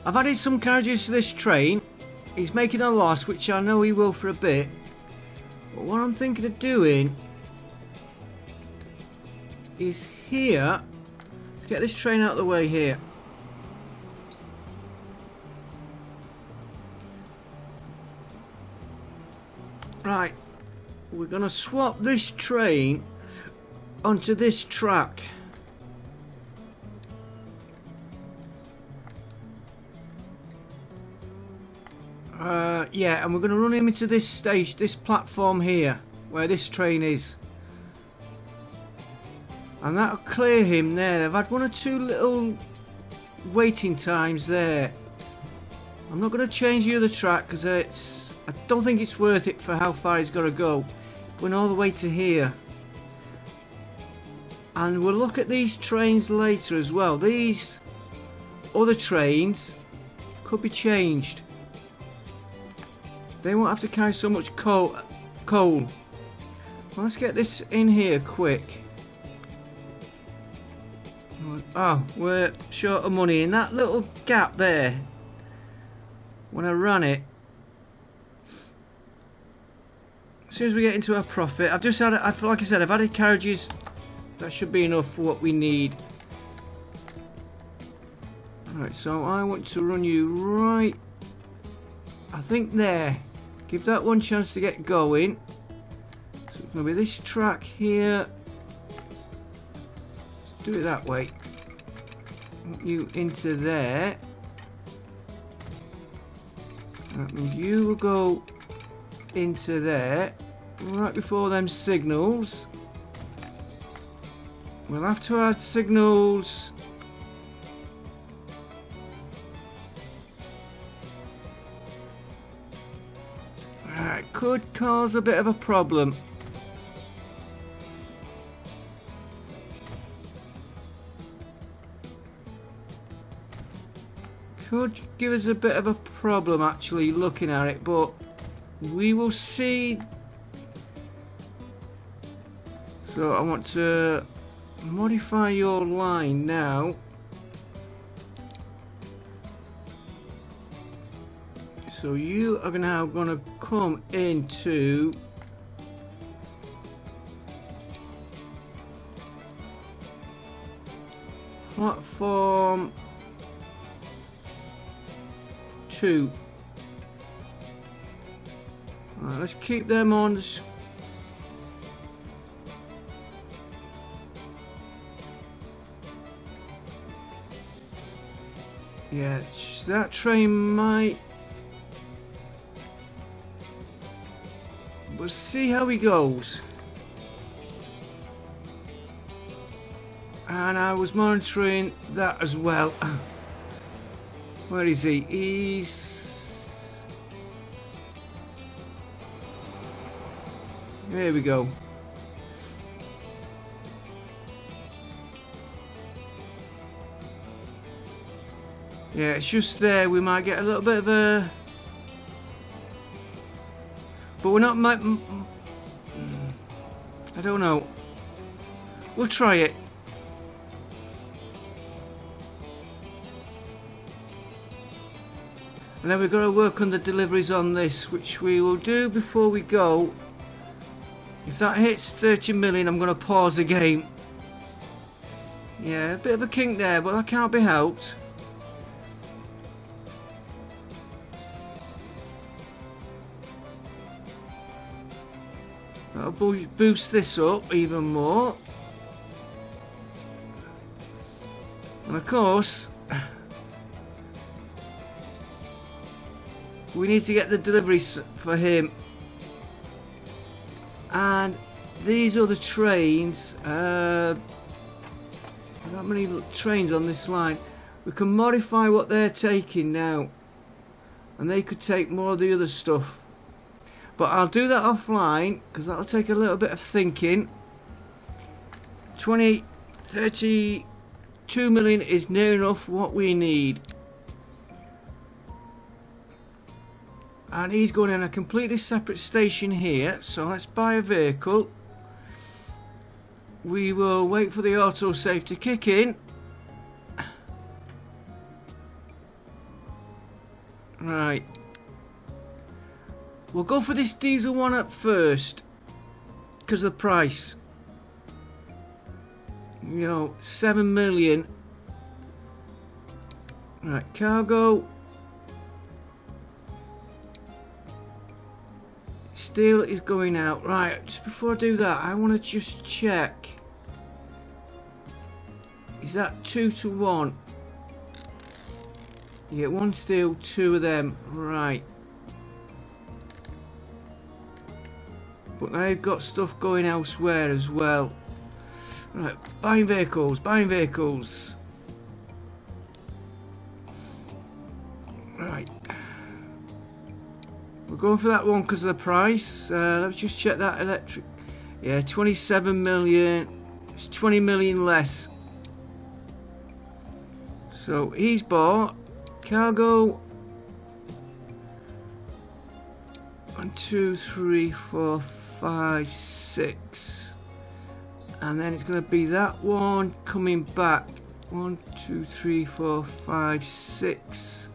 I've added some carriages to this train. He's making a loss, which I know he will for a bit. But what I'm thinking of doing is here. Let's get this train out of the way here. Right, we're going to swap this train onto this track. Yeah, and we're going to run him into this stage, this platform here, where this train is. And that'll clear him there. I've had one or two little waiting times there. I'm not going to change the other track because I don't think it's worth it for how far he's got to go. Going all the way to here. And we'll look at these trains later as well. These other trains could be changed. They won't have to carry so much coal. Well, let's get this in here quick. Oh, we're short of money. In that little gap there, when I run it, as soon as we get into our profit, I've just had, like I said, I've added carriages. That should be enough for what we need. Alright, so I want to run you right, I think there. Give that one chance to get going. So it's going to be this track here. Let's do it that way. Put you into there. That means you will go into there right before them signals. We'll have to add signals. It could cause a bit of a problem. Could give us a bit of a problem actually looking at it, but we will see. So I want to modify your line now. So you are now going to come into platform 2. Right, let's keep them on. Yeah, that train might... We'll see how he goes. And I was monitoring that as well. Where is he? He's... There we go. Yeah, it's just there. We might get a little bit of a... But we're not... I don't know. We'll try it. And then we've got to work on the deliveries on this, which we will do before we go. If that hits 30 million, I'm going to pause the game. Yeah, a bit of a kink there, but that can't be helped. That'll boost this up even more. And of course, we need to get the deliveries for him. And these other trains, not many trains on this line. We can modify what they're taking now. And they could take more of the other stuff. But I'll do that offline, because that'll take a little bit of thinking. 32 million is near enough what we need. And he's going in a completely separate station here. So let's buy a vehicle. We will wait for the autosave to kick in. Right. We'll go for this diesel one at first, because of the price. You know, 7 million. Right, cargo. Steel is going out. Right, just before I do that, I want to just check. Is that 2 to 1? You get 1 steel, 2 of them. Right. But they've got stuff going elsewhere as well. Right, buying vehicles, buying vehicles. Right. We're going for that one because of the price. Let's just check that electric. Yeah, 27 million. It's 20 million less. So he's bought cargo. 1, 2, 3, 4, 5, 6. And then it's going to be that one coming back. 1, 2, 3, 4, 5, 6.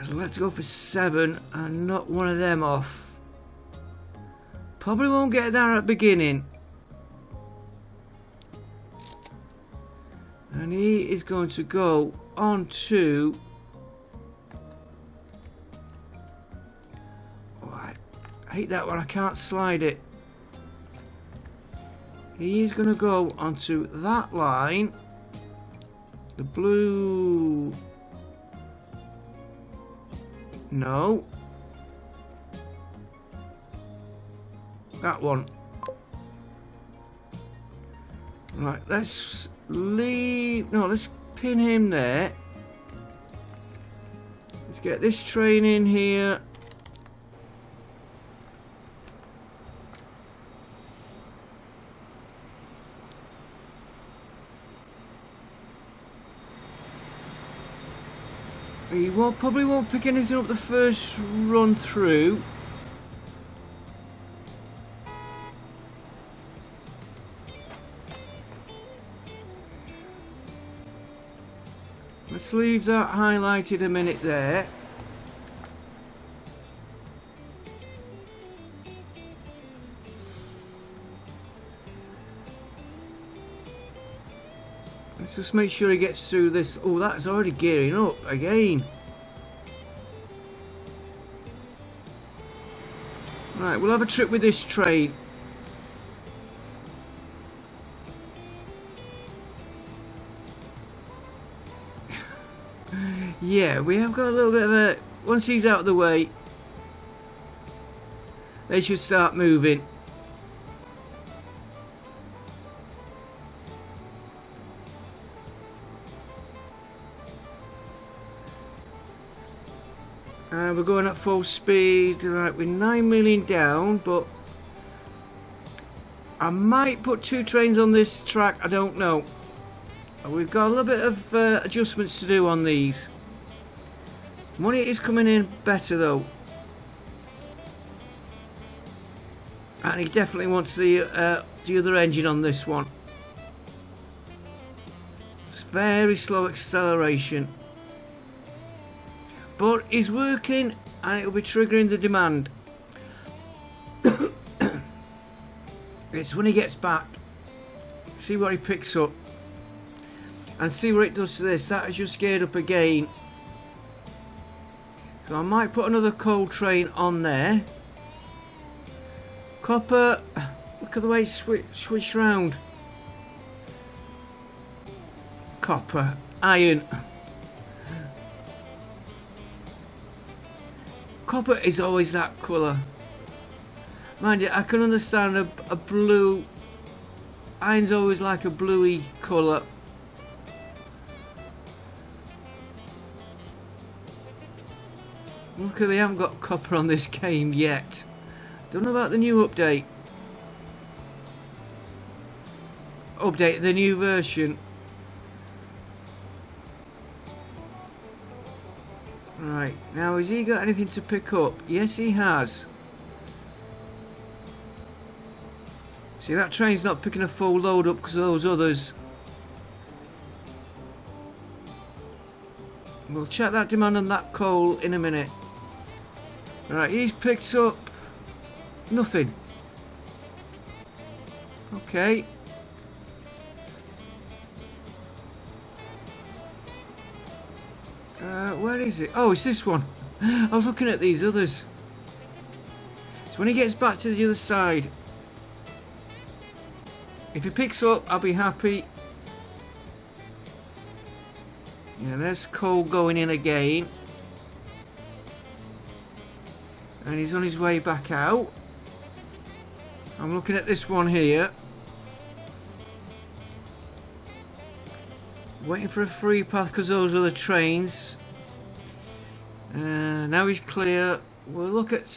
So let's go for 7 and knock one of them off. Probably won't get there at the beginning. And he is going to go on to... I hate that one, I can't slide it. He's going to go onto that line. The blue... No. That one. Right, let's leave... No, let's pin him there. Let's get this train in here. He probably won't pick anything up the first run through. Let's leave that highlighted a minute there. Let's just make sure he gets through this. Oh, that's already gearing up again. Right, we'll have a trip with this train. Yeah, we have got a little bit of a... Once he's out of the way, they should start moving. We're going at full speed. Right, we're 9 million down, but I might put 2 trains on this track. I don't know. We've got a little bit of adjustments to do on these. Money is coming in better though, and he definitely wants the other engine on this one. It's very slow acceleration, but he's working, and it'll be triggering the demand. It's when he gets back. See what he picks up, and see what it does to this. That is just geared up again. So I might put another coal train on there. Copper, look at the way it's switched round. Copper, iron. Copper is always that colour. Mind you, I can understand a blue. Iron's always like a bluey colour. Look, they haven't got copper on this game yet. Don't know about the new update. The new version. Right, now has he got anything to pick up? Yes, he has. See, that train's not picking a full load up because of those others. We'll check that demand on that coal in a minute. Right, he's picked up nothing. Okay. Where is it? Oh, it's this one. I was looking at these others. So when he gets back to the other side, if he picks up, I'll be happy. Yeah, there's coal going in again. And he's on his way back out. I'm looking at this one here. Waiting for a free path because those are the trains. Now he's clear. We'll look at...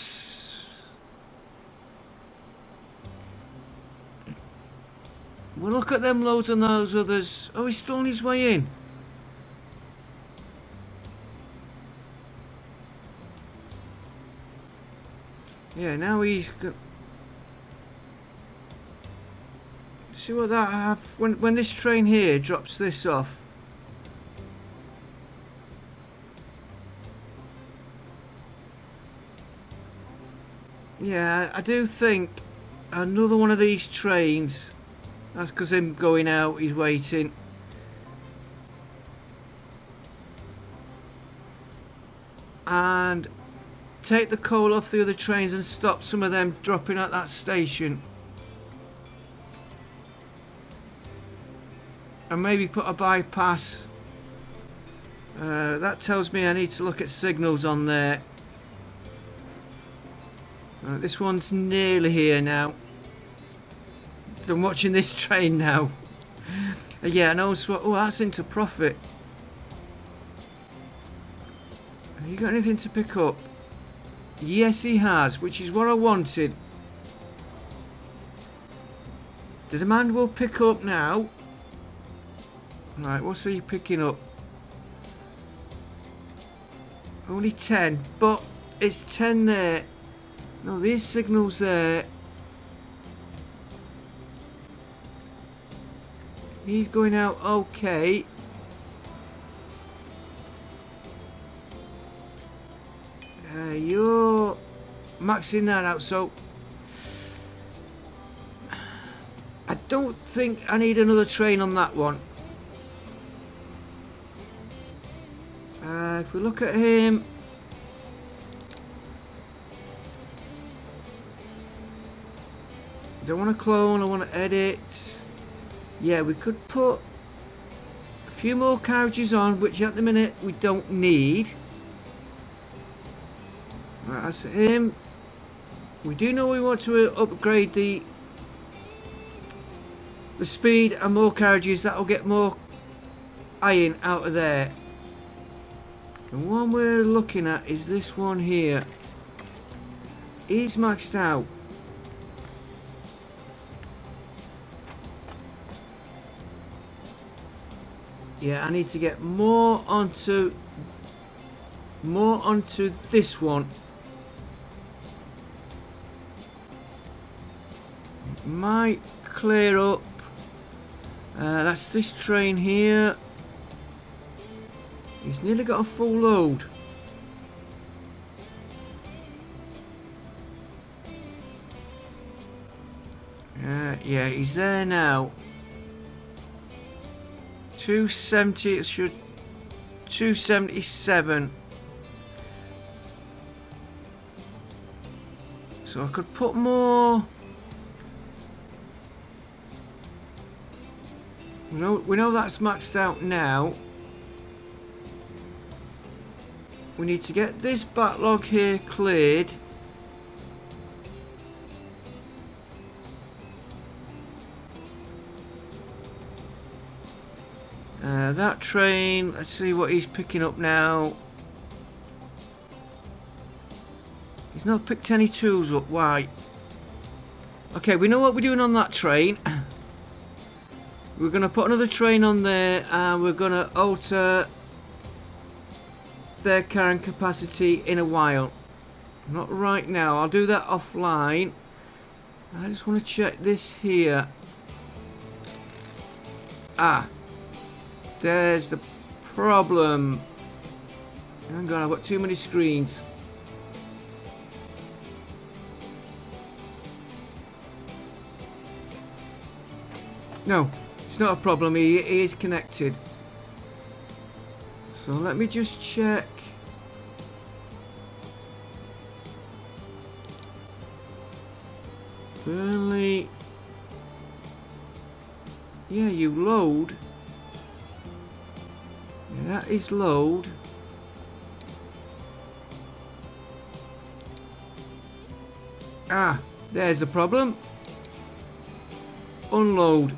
We'll look at them loads on those others. Oh, he's still on his way in. Yeah, now he's got... See what that have... When this train here drops this off. Yeah, I do think another one of these trains... That's because him going out, he's waiting. And take the coal off the other trains and stop some of them dropping at that station. And maybe put a bypass. That tells me I need to look at signals on there. This one's nearly here now. I'm watching this train now. Yeah, and also, oh, that's into profit. Have you got anything to pick up? Yes, he has, which is what I wanted. The demand will pick up now. Right, what's he picking up? Only 10, but it's 10 there. No, these signals there. He's going out okay. You're maxing that out, so I don't think I need another train on that one. If we look at him, don't want to clone, I want to edit. Yeah, we could put a few more carriages on, which at the minute we don't need. Right, that's him. We do know we want to upgrade the speed and more carriages. That will get more iron out of there. The one we're looking at is this one here. He's maxed out. Yeah, I need to get more onto this one. Might clear up. That's this train here. He's nearly got a full load. Yeah, he's there now. 270, it should 277. So I could put more. We know that's maxed out now. We need to get this backlog here cleared. That train, let's see what he's picking up now. He's not picked any tools up, why? Okay, we know what we're doing on that train. We're going to put another train on there and we're going to alter their carrying capacity in a while. Not right now, I'll do that offline. I just want to check this here. Ah, there's the problem. Hang on, I've got too many screens. No, it's not a problem, he is connected. So let me just check. Burnley. Yeah, you load. Yeah, that is load. Ah, there's the problem. Unload.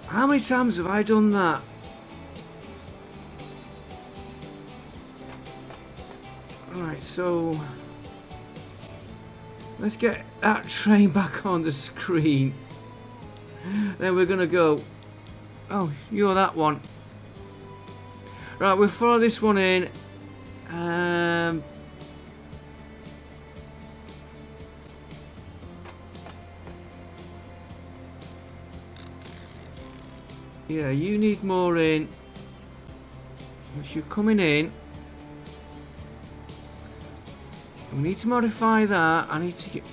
How many times have I done that? Right, so let's get that train back on the screen. Then we're gonna go. Oh, you're that one. Right, we'll follow this one in. Yeah, you need more in. Once you're coming in, we need to modify that. I need to get.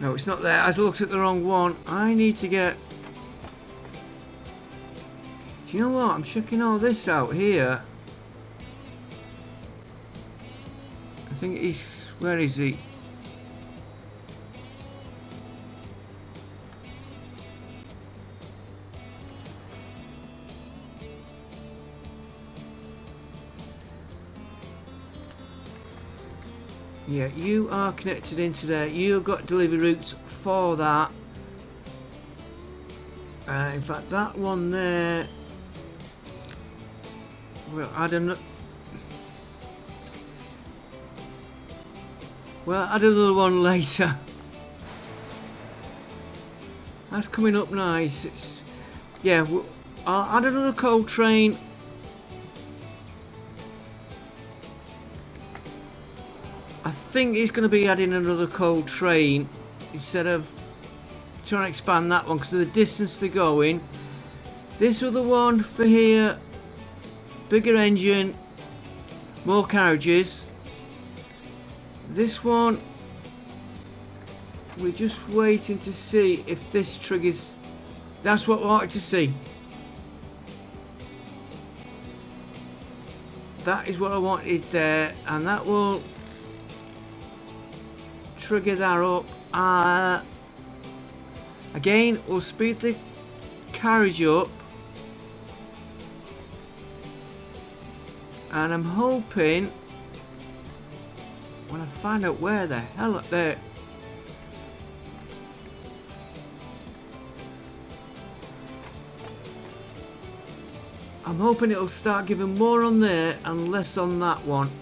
No, it's not there. I looked at the wrong one. I need to get. Do you know what? I'm checking all this out here. I think he's. Where is he? Yeah, you are connected into there. You've got delivery routes for that. In fact, that one there. We'll add another. Well, add another one later. That's coming up nice. It's, yeah, I'll add another coal train. I think he's going to be adding another coal train instead of trying to expand that one because of the distance they're going. This other one for here, bigger engine, more carriages. This one, we're just waiting to see if this triggers. That's what we wanted to see. That is what I wanted there, and that will trigger that up. Again, we'll speed the carriage up. And I'm hoping when I find out where the hell they're... I'm hoping it'll start giving more on there and less on that one.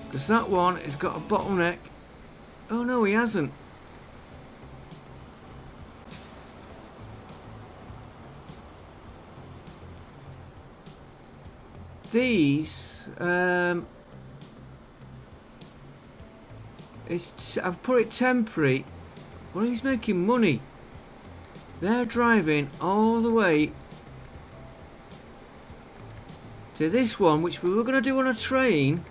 Because that one has got a bottleneck. Oh no, he hasn't. These, I've put it temporary, but he's making money. They're driving all the way to this one, which we were going to do on a train,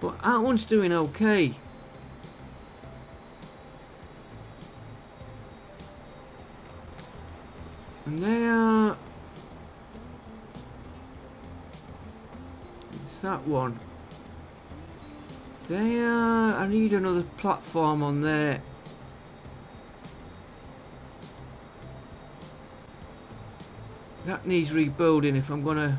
but that one's doing okay. And they are... It's that one. They are... I need another platform on there. That needs rebuilding if I'm gonna...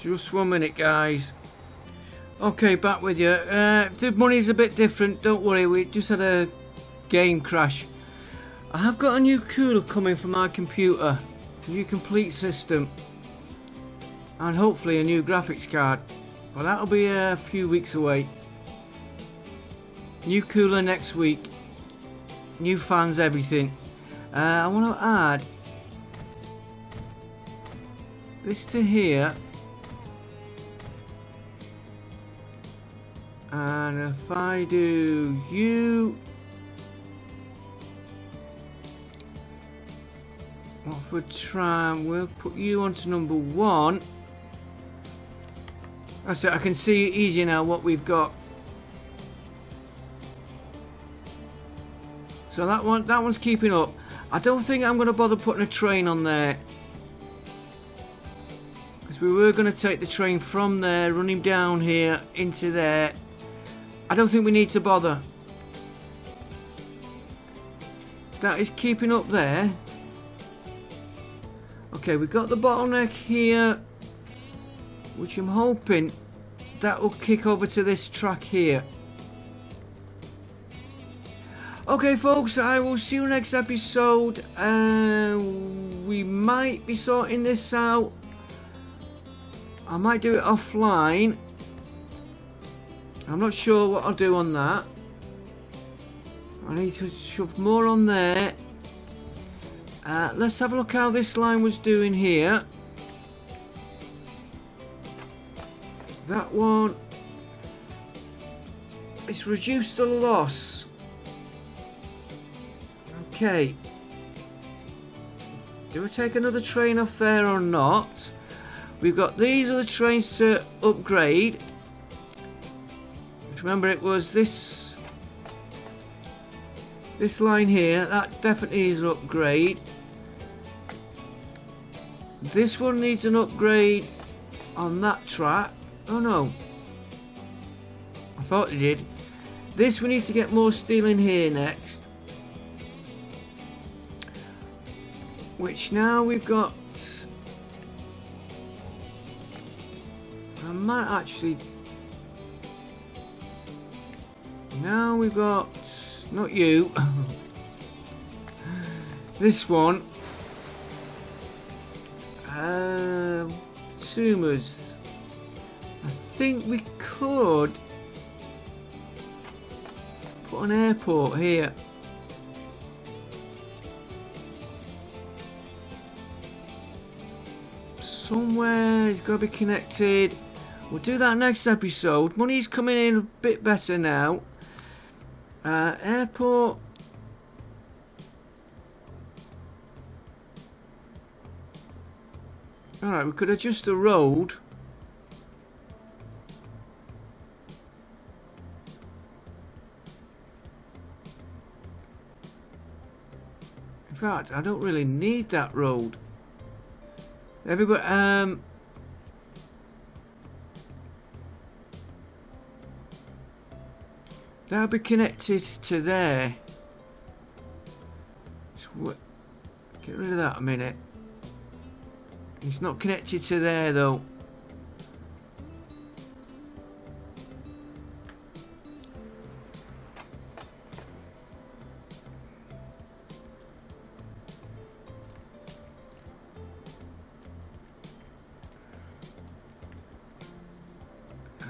Just 1 minute, guys. Okay, back with you. The money's a bit different, don't worry, we just had a game crash. I have got a new cooler coming for my computer. A new complete system. And hopefully a new graphics card. But that'll be a few weeks away. New cooler next week. New fans, everything. I want to add this to here. And if I do you... What for tram? We'll put you onto number 1. That's it, I can see easier now what we've got. So that one's keeping up. I don't think I'm going to bother putting a train on there. Because we were going to take the train from there, running down here into there. I don't think we need to bother. That is keeping up there. Okay, we've got the bottleneck here, which I'm hoping that will kick over to this track here. Okay, folks, I will see you next episode. We might be sorting this out. I might do it offline. I'm not sure what I'll do on that. I need to shove more on there. Let's have a look how this line was doing here. That one, it's reduced the loss. Okay. Do I take another train off there or not? We've got these other trains to upgrade. Which, remember, it was this line here. That definitely is an upgrade. This one needs an upgrade on that track. Oh no, I thought it did. This we need to get more steel in here next. Which now we've got... I might actually... Now we've got... Not you. This one. Consumers. I think we could put an airport here. Somewhere it's got to be connected. We'll do that next episode. Money's coming in a bit better now. Airport. Alright, we could adjust the road. If fact, I don't really need that road. Everybody, that'll be connected to there. So, get rid of that a minute. It's not connected to there though.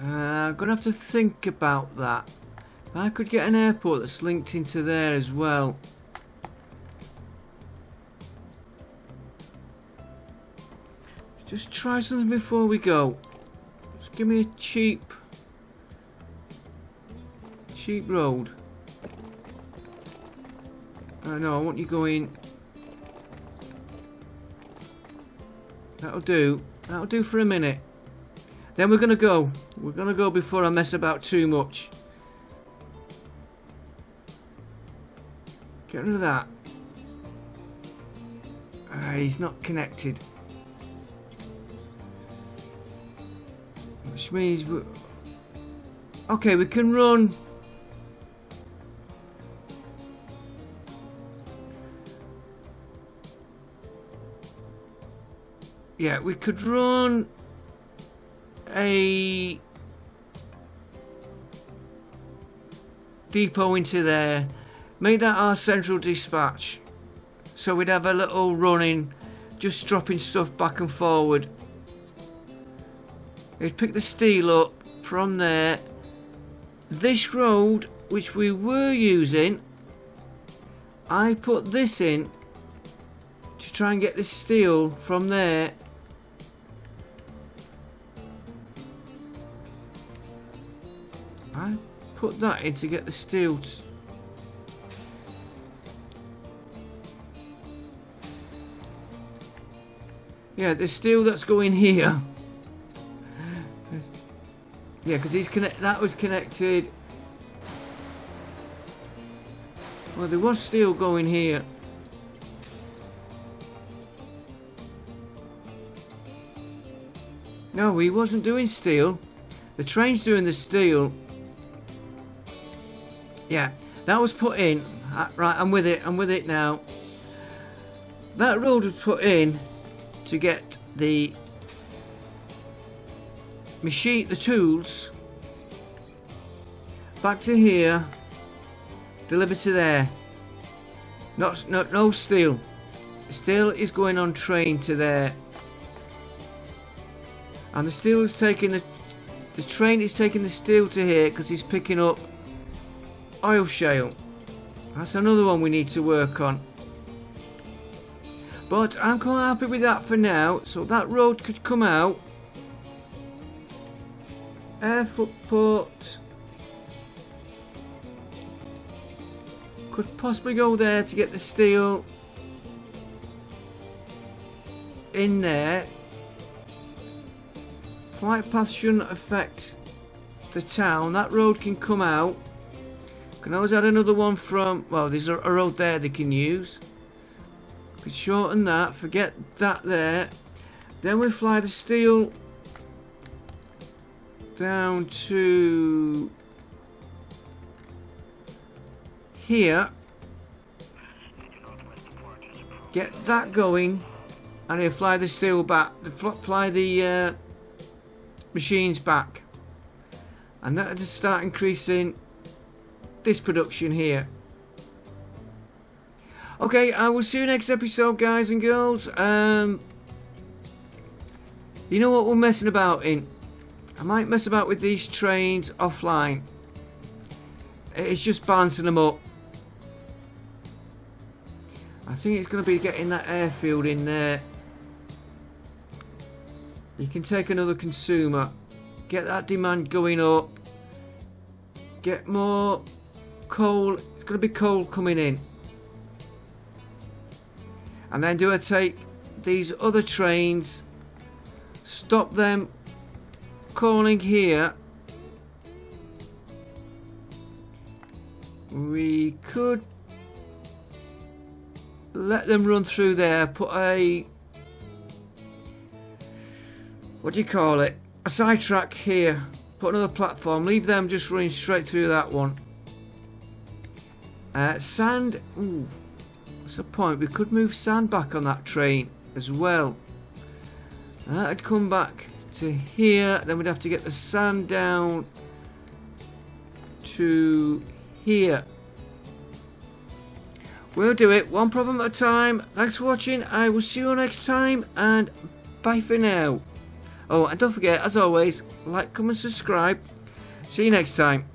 I'm gonna have to think about that. If I could get an airport that's linked into there as well. Just try something before we go. Just give me a cheap road. No, I want you going. That'll do. That'll do for a minute. Then we're gonna go. We're gonna go before I mess about too much. Get rid of that. He's not connected. Which means okay, we can run. Yeah, we could run a depot into there, make that our central dispatch, so we'd have a little running, just dropping stuff back and forward. We'd pick the steel up from there. This road, which we were using, I put this in to try and get this steel from there I put that in to get the steel. Yeah, the steel that's going here. Yeah, because he's that was connected. Well, there was steel going here. No, he wasn't doing steel. The train's doing the steel. Yeah, that was put in. Right, I'm with it now. That road was put in to get the machine, the tools, back to here, delivered to there. No steel. Steel is going on train to there. And the steel is taking the train is taking the steel to here because he's picking up oil shale. That's another one we need to work on. But I'm quite happy with that for now. So that road could come out. Airport could possibly go there to get the steel in there. Flight path shouldn't affect the town. That road can come out. Can always add another one from, well, there's a road there they can use. Could shorten that, forget that there. Then we fly the steel down to here. Get that going. And he'll fly the steel back, fly the machines back. And that'll just start increasing this production here. Okay, I will see you next episode, guys and girls. You know what we're messing about in? I might mess about with these trains offline. It's just balancing them up. I think it's going to be getting that airfield in there. You can take another consumer. Get that demand going up. Get more coal. It's going to be coal coming in. And then do I take these other trains, stop them calling here. We could let them run through there. Put a, what do you call it, a sidetrack here. Put another platform. Leave them just running straight through that one. Sand. Ooh, what's the point? We could move sand back on that train as well. And that'd come back to here. Then we'd have to get the sand down to here. We'll do it one problem at a time. Thanks for watching. I will see you next time, and bye for now. Oh, and don't forget, as always, like, comment, subscribe. See you next time.